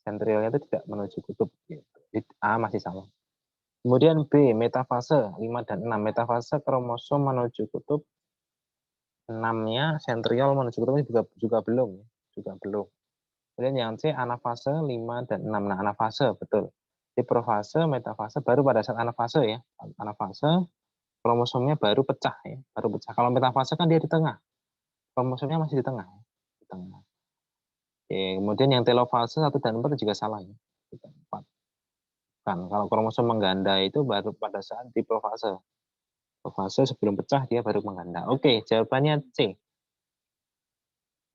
sentriolnya itu tidak menuju kutub. Gitu. Jadi A masih sama. Kemudian B, metafase 5 dan 6. Metafase kromosom menuju kutub. 6-nya sentriol menuju kutub juga belum. Juga belum. Kemudian yang C, anafase 5 dan 6. Nah, anafase, betul. Di profase, metafase, baru pada saat anafase ya. Anafase, kromosomnya baru pecah ya. Baru pecah. Kalau metafase kan dia di tengah. Kromosomnya masih di tengah. Di tengah. Oke, kemudian yang telofase 1 dan 4 juga salah ya. 4. Kan, kalau kromosom mengganda itu baru pada saat di profase. Profase sebelum pecah dia baru mengganda. Oke, jawabannya C.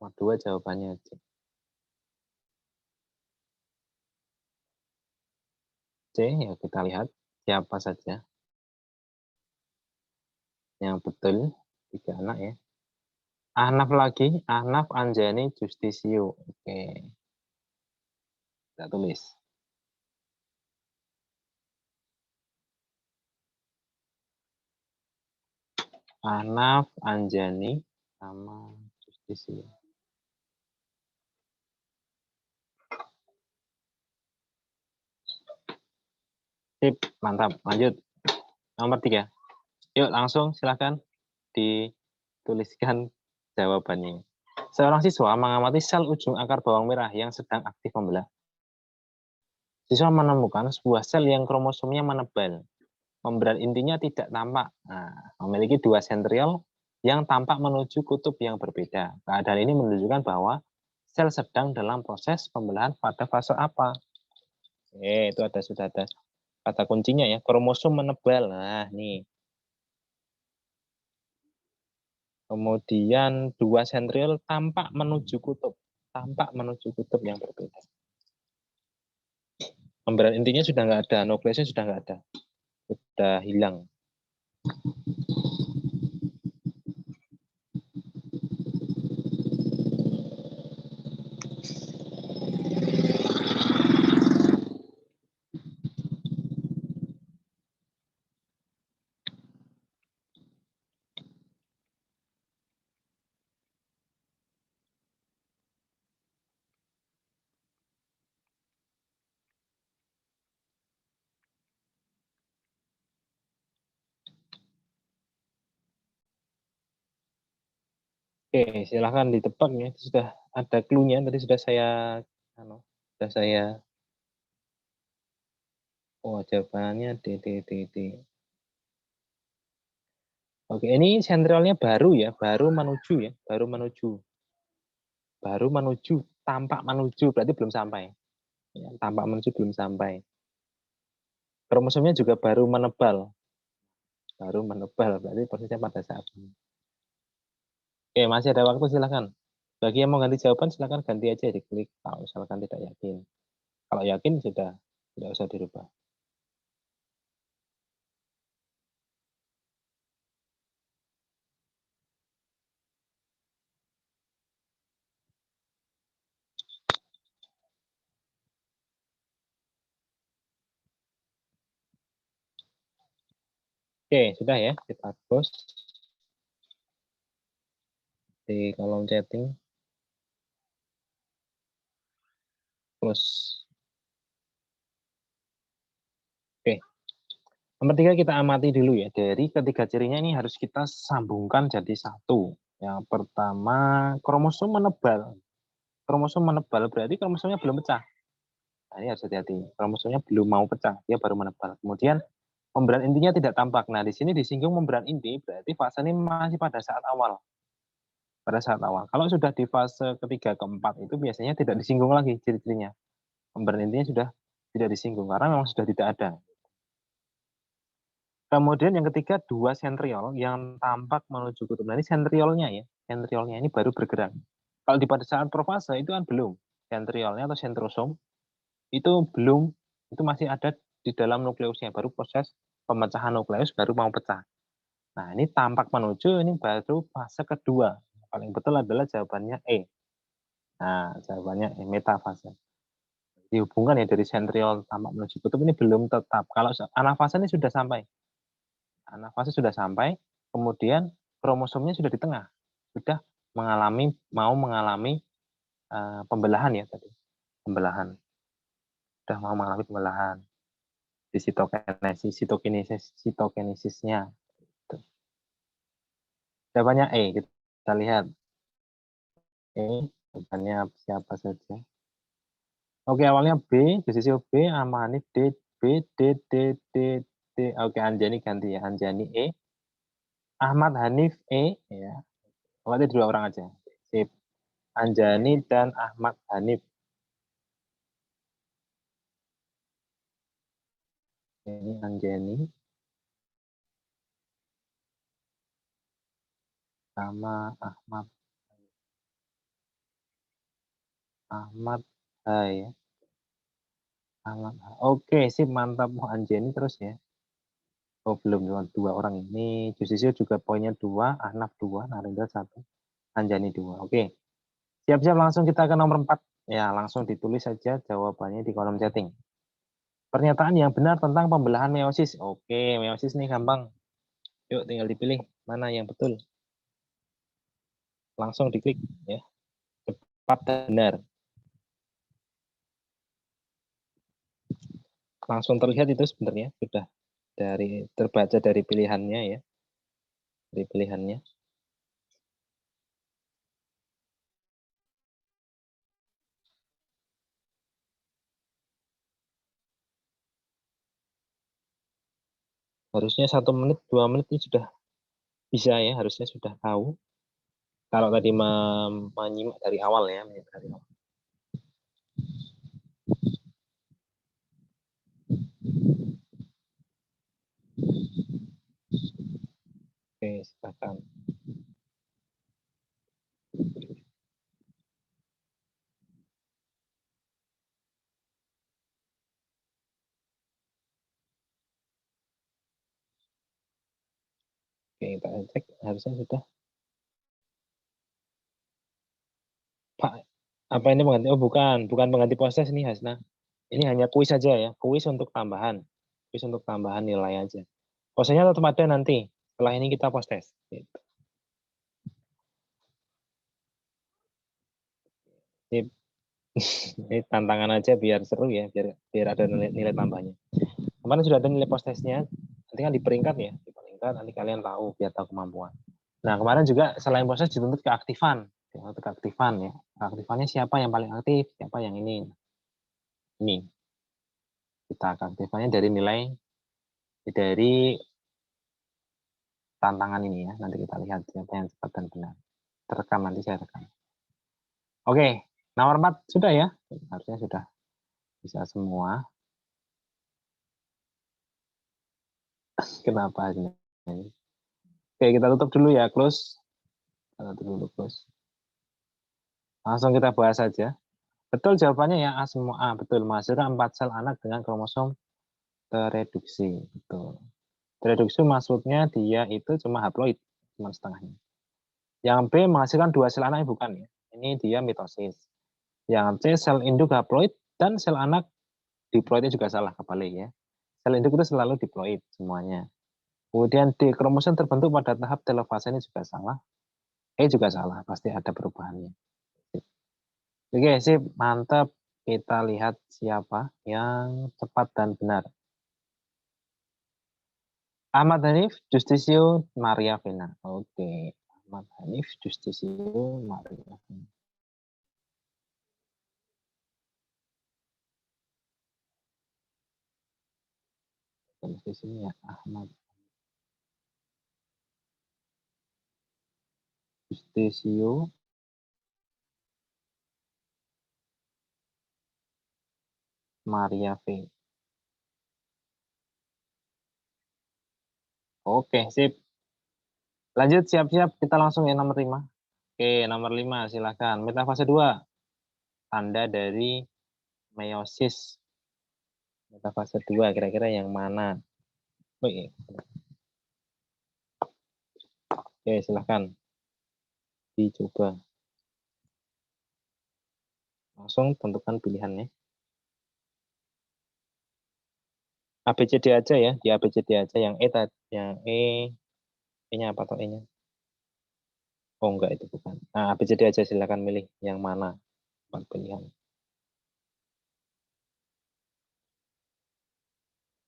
Nomor 2 jawabannya C. C, ya kita lihat siapa saja yang betul. 3 anak ya. Ahnaf lagi, Ahnaf, Anjani, Justisio. Oke. Kita tulis. Ahnaf, Anjani, sama Justisio. Sip, mantap. Lanjut. Nomor 3. Yuk langsung silahkan dituliskan jawabannya. Seorang siswa mengamati sel ujung akar bawang merah yang sedang aktif membelah. Siswa menemukan sebuah sel yang kromosomnya menebal. Memberan intinya tidak tampak. Nah, memiliki 2 sentriol yang tampak menuju kutub yang berbeda. Keadaan ini menunjukkan bahwa sel sedang dalam proses pembelahan pada fase apa? Itu sudah ada kata kuncinya ya, kromosom menebal. Nah, nih. Kemudian 2 sentriol tampak menuju kutub yang berbeda. Pemberan intinya sudah nggak ada, nukleusnya sudah nggak ada, sudah hilang. Oke, silahkan ditebak ya. Sudah ada clue-nya, tadi sudah saya, jawabannya D. Oke, ini sentralnya baru ya, baru menuju, tampak menuju, berarti belum sampai. Ya, tampak menuju belum sampai. Kromosomnya juga baru menebal, berarti prosesnya pada saat ini. Oke, masih ada waktu, silahkan. Bagi yang mau ganti jawaban, silahkan ganti aja, diklik kalau misalkan tidak yakin. Kalau yakin, sudah tidak usah dirubah. Oke, sudah ya, kita close di kolom chatting. Close. Oke. Nomor 3 kita amati dulu ya. Dari ketiga cirinya ini harus kita sambungkan jadi satu. Yang pertama, kromosom menebal. Kromosom menebal berarti kromosomnya belum pecah. Nah, ini harus hati-hati. Kromosomnya belum mau pecah, dia baru menebal. Kemudian memberan intinya tidak tampak. Nah, di sini disinggung memberan inti, berarti fase ini masih pada saat awal. Kalau sudah di fase ketiga, keempat, itu biasanya tidak disinggung lagi ciri-cirinya. Memberan intinya sudah tidak disinggung, karena memang sudah tidak ada. Kemudian yang ketiga, 2 sentriol yang tampak menuju kutub. Nah, ini sentriolnya ya. Sentriolnya ini baru bergerak. Kalau di pada saat profase itu kan belum. Sentriolnya atau sentrosom itu belum, itu masih ada di dalam nukleusnya. Baru proses pemecahan nukleus baru mau pecah. Nah, ini tampak menuju, ini baru fase kedua. Paling betul adalah jawabannya E. Nah, jawabannya E, metafase. Dihubungkan ya dari sentriol tampak menuju kutub ini belum tetap. Kalau anafase ini sudah sampai. Anafase sudah sampai, kemudian kromosomnya sudah di tengah. Sudah mau mengalami pembelahan ya tadi. Pembelahan. Sudah mau mengalami pembelahan. Di sitokinesisnya. Jawabannya E, kita lihat. E, jawabannya siapa saja. Oke, awalnya B, Jusisio B, Hanif D, B, D, D, D, D. Oke, Anjani ganti ya, Anjani E. Ahmad Hanif E, ya. Berarti 2 orang aja. Sip. Anjani dan Ahmad Hanif. Ini Anjani sama Ahmad Hai. Oke, sip, mantap. Anjani terus ya. Oh, belum, cuma 2 orang ini. Jusisio juga poinnya 2, Ahnaf 2, Narendra 1, Anjani 2. Oke. Siap-siap, langsung kita ke nomor 4. Ya, langsung ditulis saja jawabannya di kolom chatting. Pernyataan yang benar tentang pembelahan meiosis. Oke, meiosis nih gampang. Yuk, tinggal dipilih mana yang betul. Langsung diklik ya. Cepat dan benar. Langsung terlihat itu sebenarnya sudah terbaca dari pilihannya ya. Dari pilihannya. Harusnya 1 menit, 2 menit ini sudah bisa ya, harusnya sudah tahu. Kalau tadi menyimak dari awal ya, dari awal. Oke, silakan. Oke, kita cek, harusnya sudah. Pak, apa ini pengganti? Oh, bukan pengganti proses ini, Hasna. Ini hanya kuis saja ya, kuis untuk tambahan. Kuis untuk tambahan nilai aja. Prosesnya tetap ada nanti. Setelah ini kita post test. Gitu. Ini tantangan aja biar seru ya, biar ada nilai tambahnya. Kemarin sudah ada nilai post testnya, nanti kan diperingkat ya, diperingkat nanti kalian tahu biar tahu kemampuan. Nah kemarin juga selain proses dituntut keaktifan, keaktifan ya. Keaktifannya siapa yang paling aktif, siapa yang ini. Kita keaktifannya dari nilai dari tantangan ini ya. Nanti kita lihat siapa yang cepat dan benar. Terekam nanti saya rekam. Oke, nomor 4 sudah ya, harusnya sudah bisa semua. Kenapa ini? Oke, kita tutup dulu ya, close. Kita tutup dulu, close. Langsung kita bahas saja. Betul jawabannya ya, A semua A. Betul, menghasilkan 4 sel anak dengan kromosom tereduksi. Betul. Tereduksi maksudnya dia itu cuma haploid, cuma setengahnya. Yang B menghasilkan 2 sel anak, bukan ya. Ini dia mitosis. Yang C sel induk haploid dan sel anak diploidnya juga salah, kebalik ya. Sel induk itu selalu diploid semuanya. Kemudian D kromosom terbentuk pada tahap telofase ini juga salah. E juga salah, pasti ada perubahannya. Oke, sip, mantap. Kita lihat siapa yang cepat dan benar. Ahmad Hanif, Justisio, Maria Vena. Oke, Ahmad Hanif, Justisio, Maria Vena. Di sini ya, Ahmad Justisio, Maria V. Oke, sip. Lanjut, siap-siap. Kita langsung ya nomor 5. Oke, nomor 5, silakan. Metafase 2. Tanda dari meiosis. Metafase 2, kira-kira yang mana? Oke, silakan. Dicoba. Langsung tentukan pilihannya. ABCD aja ya, di ABCD aja. Yang E tadi, yang E-nya apa atau E-nya? Oh enggak, itu bukan. Nah, ABCD aja, silakan milih yang mana. 4 pilihan.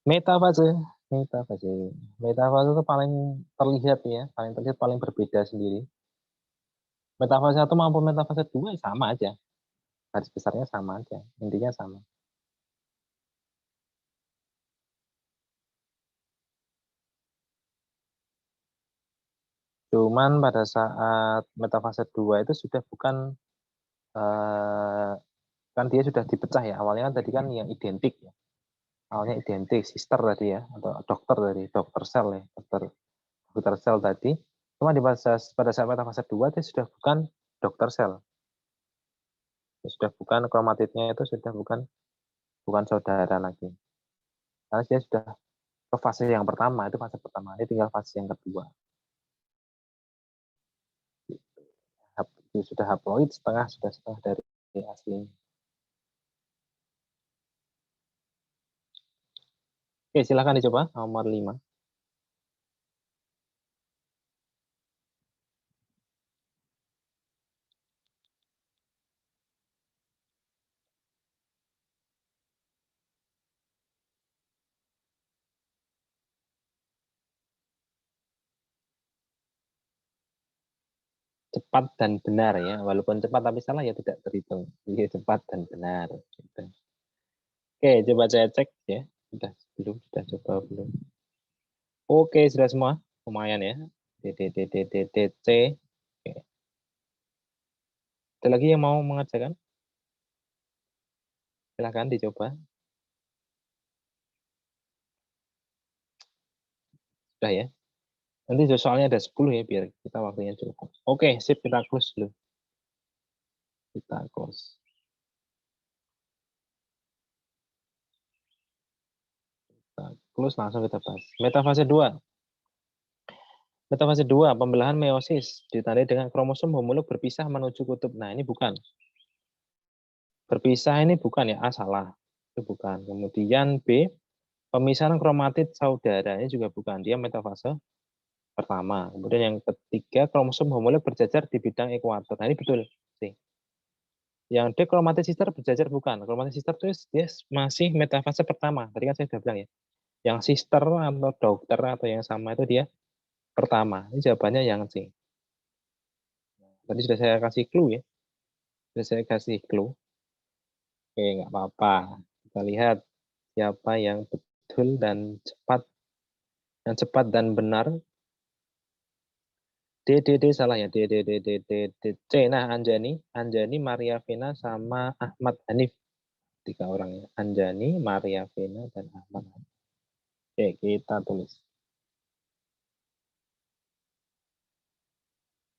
Metafase. Metafase. Metafase itu paling terlihat ya, paling terlihat, paling berbeda sendiri. Metafase 1 maupun metafase 2 sama aja. Garis besarnya sama aja, intinya sama. Cuman pada saat metafase 2 itu sudah bukan, kan dia sudah dipecah ya. Awalnya kan tadi kan yang identik ya. Awalnya identik, sister tadi ya, atau dokter tadi, dokter sel ya, dokter sel tadi. Cuma pada saat metafase 2 dia sudah bukan dokter sel. Dia sudah bukan, kromatidnya itu sudah bukan saudara lagi. Karena dia sudah ke fase yang pertama, itu fase pertama. Ini tinggal fase yang kedua. Sudah haploid, setengah dari aslinya. Oke, silakan dicoba nomor 5. Cepat dan benar ya, walaupun cepat tapi salah ya tidak terhitung. Jadi cepat dan benar. Gitu. Oke, coba saya cek ya. Sudah coba belum? Oke, sudah semua. Lumayan ya. D, D, D, D, D, D, C. Oke. Ada lagi yang mau mengerjakan? Silahkan dicoba. Sudah ya. Nanti soalnya ada 10 ya, biar kita waktunya cukup. Oke, sip, kita close dulu. Kita close. Kita close, langsung kita bahas. Metafase 2. Metafase 2, pembelahan meiosis. Ditandai dengan kromosom homolog berpisah menuju kutub. Nah, ini bukan. Berpisah ini bukan ya, A salah. Itu bukan. Kemudian B, pemisahan kromatid saudara. Ini juga bukan. Dia metafase pertama. Kemudian yang ketiga, kromosom homolog berjajar di bidang ekuator. Nah, ini betul. Yang D, kromatid sister berjajar bukan. Kromatid sister itu dia masih metafase pertama. Tadi kan saya sudah bilang ya. Yang sister atau dokter atau yang sama itu dia pertama. Ini jawabannya yang C. Tadi sudah saya kasih clue ya. Sudah saya kasih clue. Oke, nggak apa-apa. Kita lihat siapa yang betul dan cepat. Yang cepat dan benar. D, D, D salah ya. D, D, D, D, D, D, C. Nah, Anjani, Maria Vena sama Ahmad Hanif. 3 orang ya. Anjani, Maria Vena, dan Ahmad Hanif. Oke, kita tulis.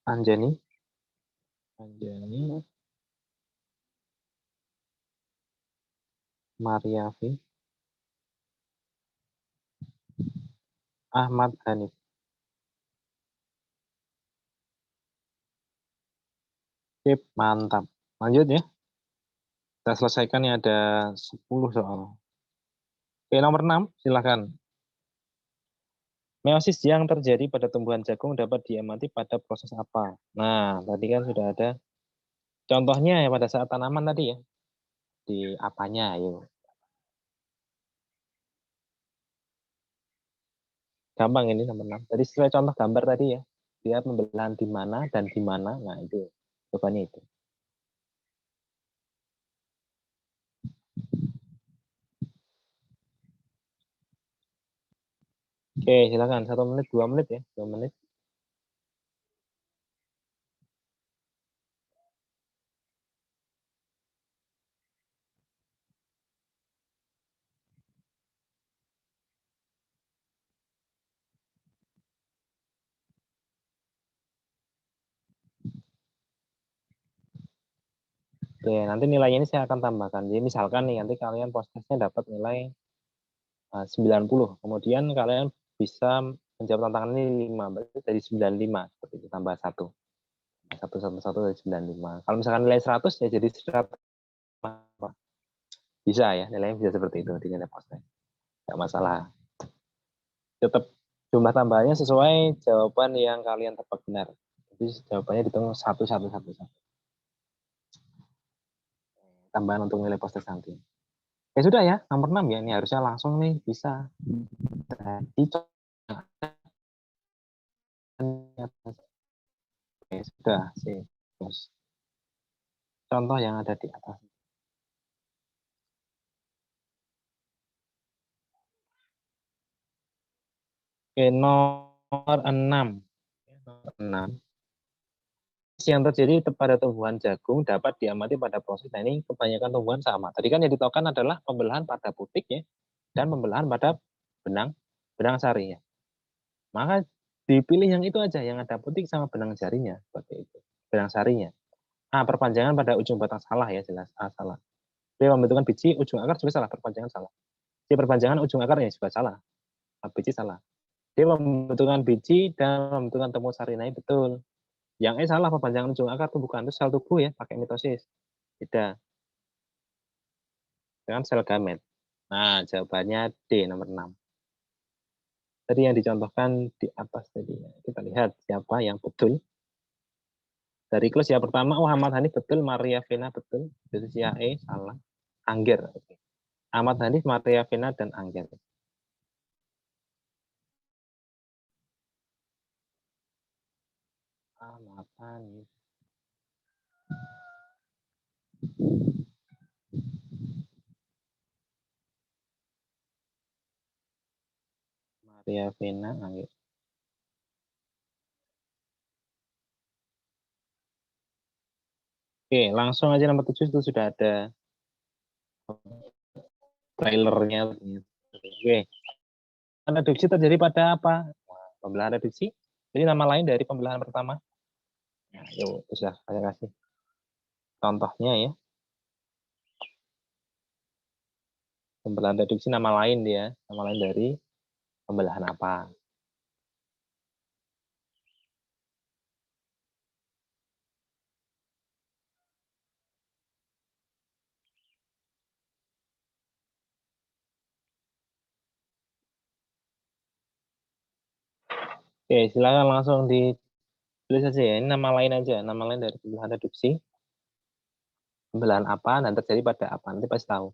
Anjani, Maria V, Ahmad Hanif. Sip, mantap. Lanjut ya. Kita selesaikan ya, ada 10 soal. Oke, nomor 6, silakan. Meiosis yang terjadi pada tumbuhan jagung dapat diamati pada proses apa? Nah, tadi kan sudah ada contohnya ya pada saat tanaman tadi ya. Di apanya, ayo. Gampang ini nomor 6. Tadi sesuai contoh gambar tadi ya. Lihat pembelahan di mana dan di mana. Nah, itu jawabannya itu. Oke, silakan. 1 menit, 2 menit ya. 2 menit. Oke, nanti nilainya ini saya akan tambahkan. Jadi misalkan nih, nanti kalian postesnya dapat nilai 90. Kemudian kalian bisa menjawab tantangan ini 5. Berarti dari 95. Seperti itu, tambah 1. 1, 1, 1 dari 95. Kalau misalkan nilai 100, ya jadi 100. Bisa ya, nilainya bisa seperti itu di nilai postes. Nggak masalah. Tetap jumlah tambahannya sesuai jawaban yang kalian tebak benar. Jadi jawabannya dihitung 1, 1, 1, 1. Tambahan untuk nilai postes nanti. Ya sudah ya, nomor 6 ya. Ini harusnya langsung nih bisa. Jadi oke, sudah sih. Terus contoh yang ada di atas. Oke, nomor 6. Nomor 6. Yang terjadi pada tumbuhan jagung dapat diamati pada proses. Nah, ini kebanyakan tumbuhan sama. Tadi kan yang ditahukan adalah pembelahan pada putik ya, dan pembelahan pada benang sari ya. Maka dipilih yang itu aja, yang ada putik sama benang jarinya seperti itu. Benang sarinya. Perpanjangan pada ujung batang salah ya, jelas. Salah. B, pembentukan biji ujung akar juga salah, perpanjangan salah. C, perpanjangan ujung akarnya juga salah. Biji salah. D, pembentukan biji dan pembentukan temu sari. Nah, betul. Yang E salah, perpanjangan ujung akar itu bukan. Itu sel tubuh ya, pakai mitosis. Beda. Dengan sel gamet. Nah, jawabannya D, nomor 6. Tadi yang dicontohkan di atas tadi. Kita lihat siapa yang betul. Dari kelas yang pertama, Ahmad Hanif betul, Maria Vena betul. Jadi si E salah. Angger. Ahmad Hanif, Maria Vena, dan Angger. Ahmad Hanif. Ria Vena, ayo. Oke, langsung aja nomor 7 itu sudah ada trailernya. Oke, reduksi terjadi pada apa? Pembelahan reduksi. Jadi nama lain dari pembelahan pertama. Nah, yuk, sudah saya kasih contohnya ya. Pembelahan reduksi nama lain dia, nama lain dari pembelahan apa? Oke, silakan langsung ditulis saja ya. Ini nama lain aja, nama lain dari pembelahan reduksi. Pembelahan apa dan terjadi pada apa? Nanti pasti tahu.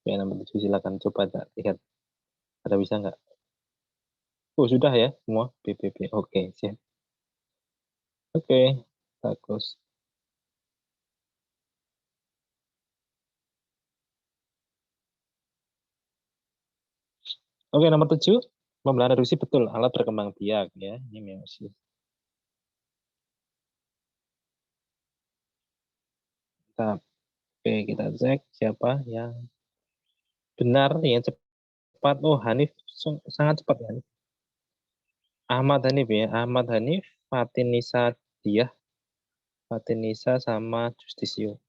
Oke, nomor 7 silakan coba lihat. Ada bisa nggak? Oh, sudah ya semua BBB. Oke, siap. Oke, bagus. Oke, nomor 7. Pembelahan reduksi betul, alat berkembang biak ya. Ini meiosis. Oke, kita cek siapa yang benar, yang cepat. Oh, Hanif sangat cepat ya. Ahmad Hanif ya. Ahmad Hanif, Fatin Nisa Diah, Fatin Nisa sama Justisio.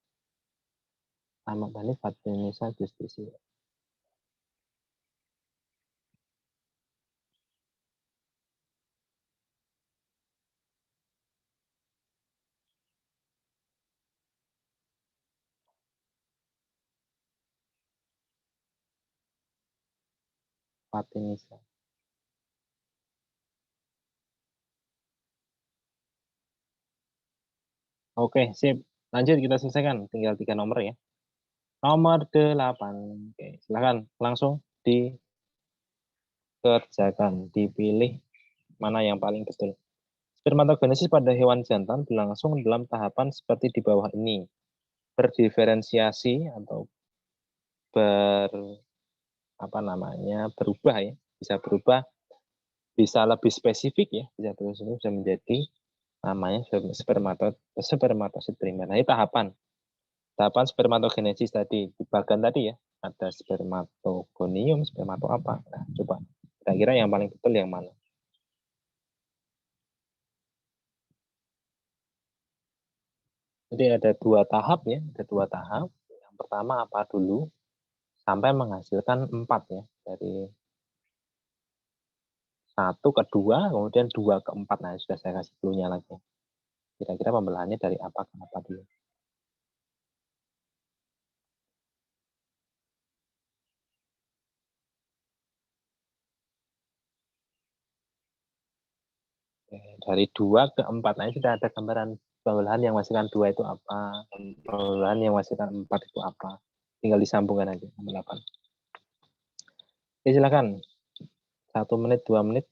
Ahmad Hanif, Fatin Nisa, Justisio. Fatin Nisa. Oke, sip. Lanjut kita selesaikan. Tinggal 3 nomor ya. Nomor 8. Oke, silakan langsung dikerjakan. Dipilih mana yang paling betul. Spermatogenesis pada hewan jantan berlangsung dalam tahapan seperti di bawah ini. Berdiferensiasi atau berubah ya. Bisa berubah, bisa lebih spesifik ya. Bisa menjadi namanya spermatosit primer. Nah, ini tahapan spermatogenesis tadi di bagian tadi ya, ada spermatogonium, spermato apa. Nah, coba kira-kira yang paling betul yang mana? Jadi ada 2 tahap ya, ada 2 tahap. Yang pertama apa dulu sampai menghasilkan 4 ya, dari 1 ke 2, kemudian 2 ke 4. Nah, sudah saya kasih dulunya lagi. Kira-kira pembelahannya dari apa ke apa dulu? Dari 2 ke 4. Nah, sudah ada gambaran pembelahan yang menghasilkan 2 itu apa, pembelahan yang menghasilkan 4 itu apa. Tinggal disambungkan aja sama 8. Oke, silakan. 1 menit, 2 menit.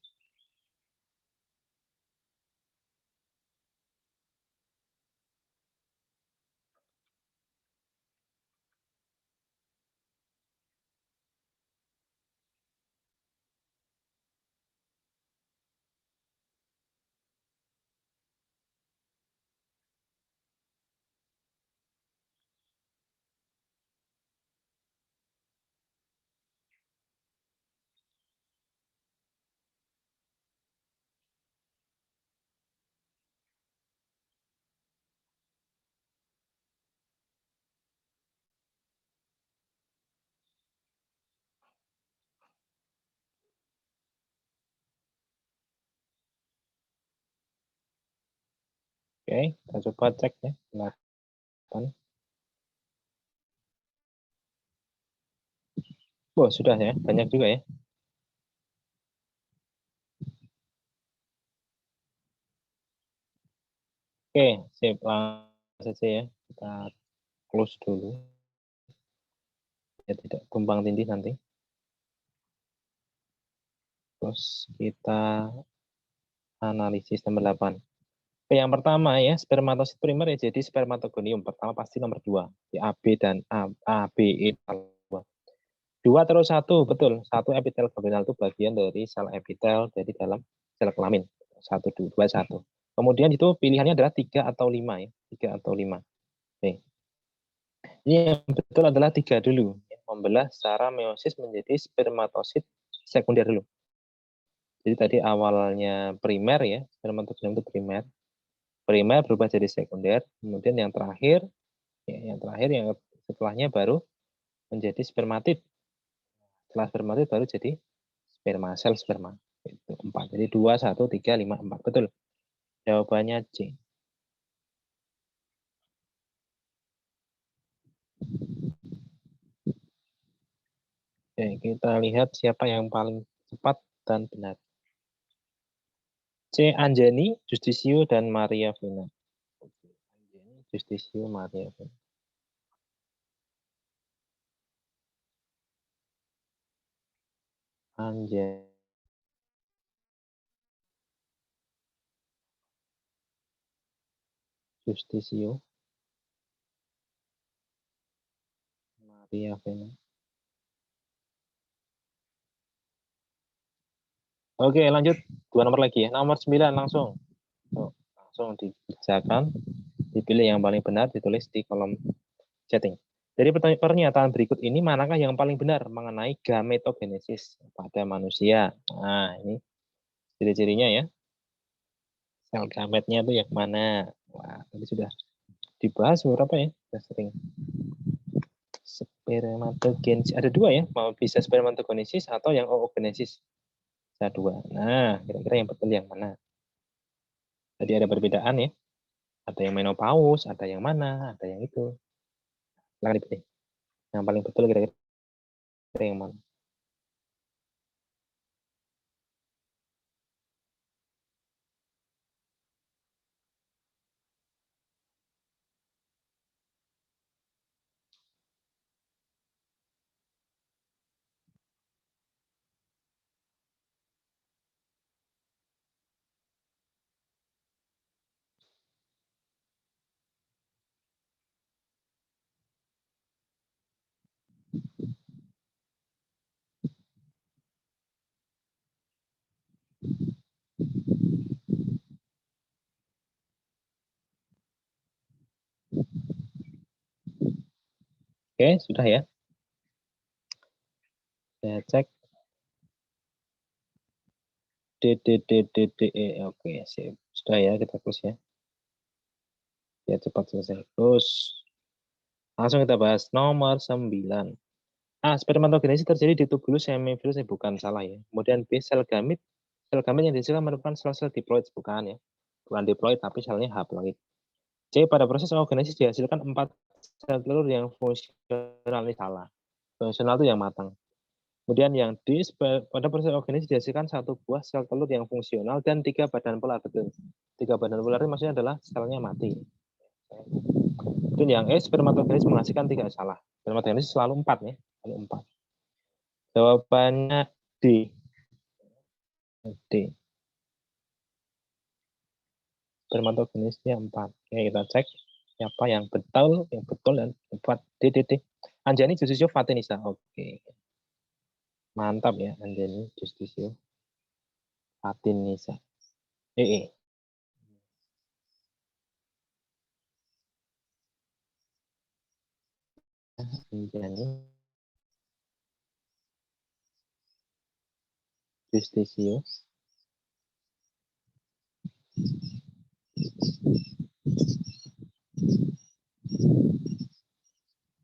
Oke, kita coba cek ya. 8. Oh, sudah ya. Banyak juga ya. Oke, sip. Langsung saja ya. Kita close dulu. Ya, tidak tumpang tindih nanti. Terus kita analisis nomor 8. Oke, yang pertama ya, spermatosit primer ya, jadi spermatogonium. Pertama pasti nomor 2. Di AB dan A, B, E. 2 terus 1, betul. 1 epitel gabinal itu bagian dari sel epitel dari dalam sel kelamin. 1, 2, 1. Kemudian itu pilihannya adalah 3 atau 5 ya. 3 atau 5. Nih. Ini yang betul adalah 3 dulu. Membelah secara meiosis menjadi spermatosit sekunder dulu. Jadi tadi awalnya primer ya, spermatozoa itu primer. Primer berubah jadi sekunder, kemudian yang terakhir yang setelahnya baru menjadi spermatid. Setelah spermatid baru jadi sperma, sel sperma. Itu 4. Jadi 2, 1, 3, 5, 4. Betul. Jawabannya C. Oke, kita lihat siapa yang paling cepat dan benar. C. Anjani, Justisio, dan Maria Vena. Anjani, Justisio, Maria Vena. Anjani. Justisio, Maria Vena. Oke, lanjut. 2 nomor lagi ya. Nomor 9 langsung. Langsung dikerjakan. Dipilih yang paling benar, ditulis di kolom chatting. Dari pernyataan berikut ini, manakah yang paling benar mengenai gametogenesis pada manusia? Nah, ini ciri-cirinya ya. Sel gametnya itu yang mana? Wah, tadi sudah dibahas beberapa ya. Sudah sering. Spermatogenesis. Ada 2 ya. Mau bisa spermatogenesis atau yang oogenesis. Ada 2. Nah, kira-kira yang betul yang mana? Tadi ada perbedaan ya. Ada yang menopause, ada yang mana, ada yang itu. Silahkan dipilih. Yang paling betul kira-kira yang mana? Oke, sudah ya. Saya cek. D, D, D, D, D, E. Oke, sip. Sudah ya, kita close ya. Biar cepat selesai. Terus, langsung kita bahas nomor 9. A. Spermatogenesis terjadi di tubulus semivirus, bukan salah ya. Kemudian B. Sel gamit yang dihasilkan merupakan sel-sel diploid, bukan ya. Bukan diploid, tapi selnya haploid. C. Pada proses oogenesis dihasilkan 4 sel telur yang fungsional, ini salah. Fungsional itu yang matang. Kemudian yang D, pada proses oogenesis dihasilkan 1 buah sel telur yang fungsional dan 3 badan polar, betul. 3 badan polar ini maksudnya adalah selnya mati. Kemudian yang E, spermatogenesis menghasilkan 3, salah. Spermatogenesis selalu 4 ya, selalu 4. Jawabannya D. D. Spermatogenesisnya 4. Oke, kita cek siapa yang betul dan tepat. D, D, D. Anjani Justisio Fatinisa. Oke. Mantap ya, Anjani Justisio Fatinisa. E. Anjani Justisio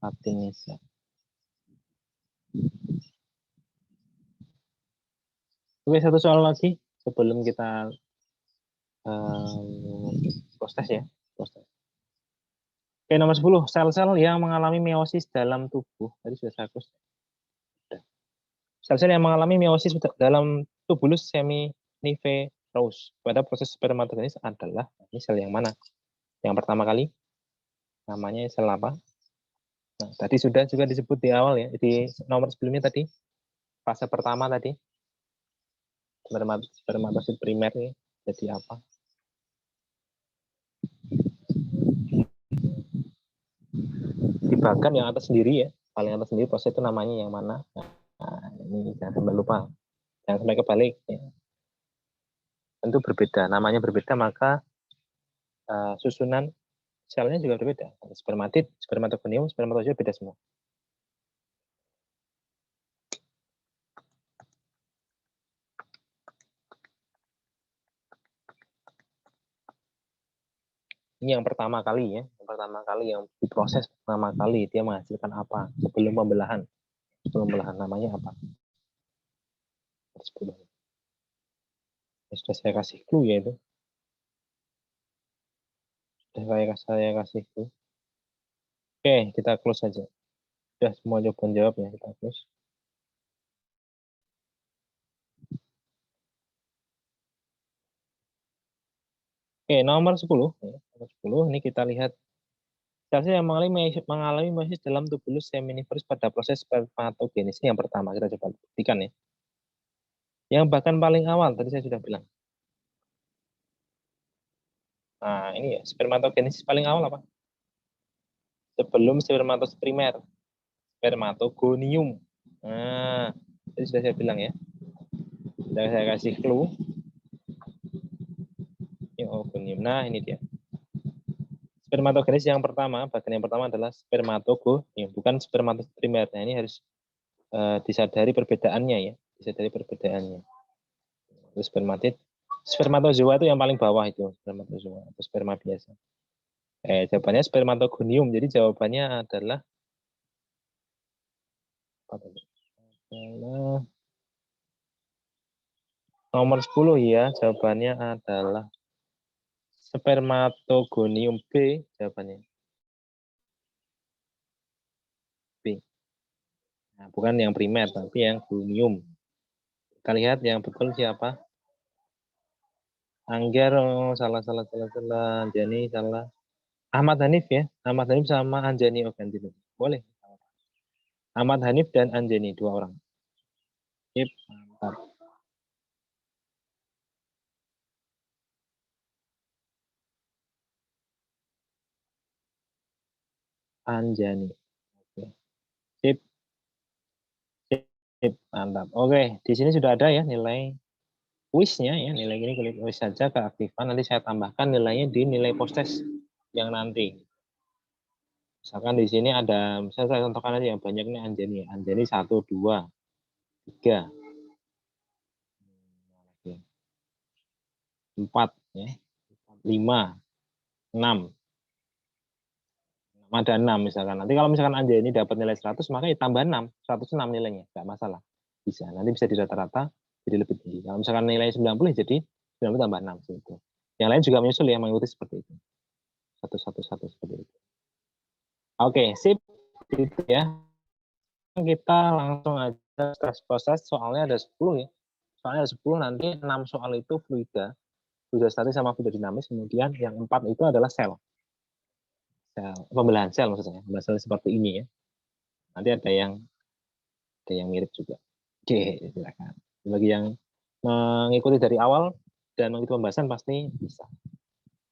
Fatinisa. Oke, satu soal lagi sebelum kita proses ya. Proses. Oke, nomor 10. Sel-sel yang mengalami meiosis dalam tubuh. Tadi sudah saya hapus. Sel-sel yang mengalami meiosis dalam tubulus seminiferous pada proses spermatogenesis adalah, ini sel yang mana? Yang pertama kali namanya sel apa? Nah, tadi sudah juga disebut di awal ya, di nomor sebelumnya tadi, fase pertama tadi, spermatosit primer ini jadi apa? Di bagan yang atas sendiri ya, paling atas sendiri proses itu namanya yang mana? Nah, Ini jangan sampai lupa. Jangan sampai kebalik. Ya. Tentu berbeda. Namanya berbeda, maka susunan selnya juga berbeda. Spermatid, spermatogonium, spermatozoa beda semua. Ini yang pertama kali ya, yang pertama kali yang diproses pertama kali dia menghasilkan apa sebelum pembelahan. Sebelum pembelahan namanya apa? 10. Ya, sudah saya kasih clue ya itu. Sudah saya kasih clue. Oke, kita close saja. Sudah semua jawaban jawab ya, kita close. Oke, nomor 10. Ya, nomor 10 ini kita lihat sel yang mengalami meiosis dalam tubulus seminiferus pada proses spermatogenesis yang pertama. Kita coba buktikan ya. Yang bahkan paling awal tadi saya sudah bilang. Nah, ini ya, spermatogenesis paling awal apa? Sebelum spermatos primer, spermatogonium. Nah, tadi sudah saya bilang ya. Sudah saya kasih clue. Nah, ini dia. Spermatogenesis yang pertama, bagian yang pertama adalah spermatogonium, bukan spermatos primer. Nah, ini harus disadari perbedaannya ya. Disadari perbedaannya. Terus spermatozoa itu yang paling bawah itu, spermatozoa atau sperma biasa. Jawabannya spermatogonium. Jadi jawabannya adalah nomor 10 ya. Jawabannya adalah spermatogonium B jawabannya. B. Nah, bukan yang primer tapi yang gonium. Kita lihat yang betul siapa? Angger, oh, salah. Anjani salah. Ahmad Hanif ya. Ahmad Hanif sama Anjani Ogantino. Boleh. Ahmad Hanif dan Anjani, 2 orang. Sip, mantap. Anjani. Oke. Sip. Sip, mantap. Oke, di sini sudah ada ya nilai kuisnya ya. Nilai ini klik kuis saja keaktifan. Nanti saya tambahkan nilainya di nilai post test yang nanti. Misalkan di sini ada, misalnya saya contohkan aja yang banyak ini Anjani. Anjani 1, 2, 3, 4, ya, 5, 6. Ada 6 misalkan. Nanti kalau misalkan Anjani dapat nilai 100, maka ya tambah 6. 106 nilainya, nggak masalah. Bisa. Nanti bisa di rata-rata jadi lebih tinggi. Kalau misalkan nilai 90, jadi 90 tambah 6. Gitu. Yang lain juga menyusul ya, mengikuti seperti itu. 1, 1, 1 seperti itu. Oke, sip. Gitu ya. Kita langsung aja proses soalnya ada 10 ya. Soalnya ada 10, nanti 6 soal itu fluida statis sama fluida dinamis, kemudian yang 4 itu adalah sel. Pembelahan sel maksudnya, pembelahan sel seperti ini ya. Nanti ada yang mirip juga. Oke, silakan. Bagi yang mengikuti dari awal dan mengikuti pembahasan pasti bisa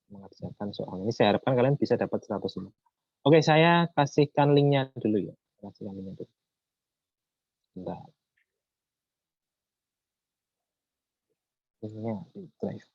mengerjakan soal ini. Saya harapkan kalian bisa dapat 100 ini. Oke, saya kasihkan linknya dulu ya. Kasihkan linknya dulu. Bentar. Linknya di drive.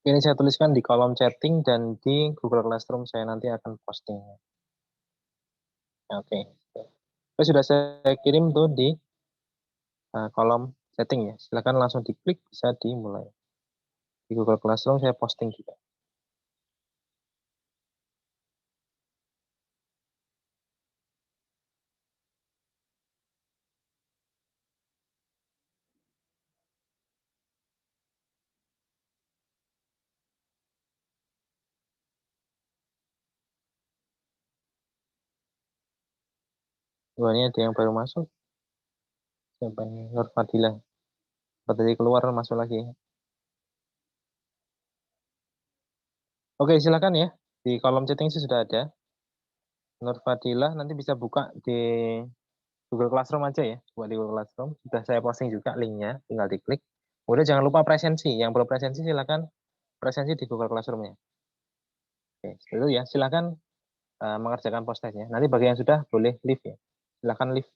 Ini saya tuliskan di kolom chatting dan di Google Classroom saya nanti akan posting. Oke. Sudah saya kirim tuh di kolom chatting ya. Silakan langsung diklik, bisa dimulai. Di Google Classroom saya posting juga. Wah, ini ada yang baru masuk. Siapa nih? Nur Fadila. Tadi keluar masuk lagi. Oke, silakan ya. Di kolom chatting sih sudah ada. Nur Fadila nanti bisa buka di Google Classroom aja ya. Buat di Google Classroom. Sudah saya posting juga linknya. Tinggal diklik. Udah jangan lupa presensi. Yang belum presensi silakan presensi di Google Classroom-nya. Oke, itu ya. Silakan mengerjakan post test-nya. Nanti bagi yang sudah boleh leave ya. Silakan leave.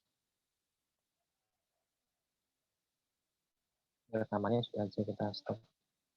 Rekamannya sudah aja kita stop.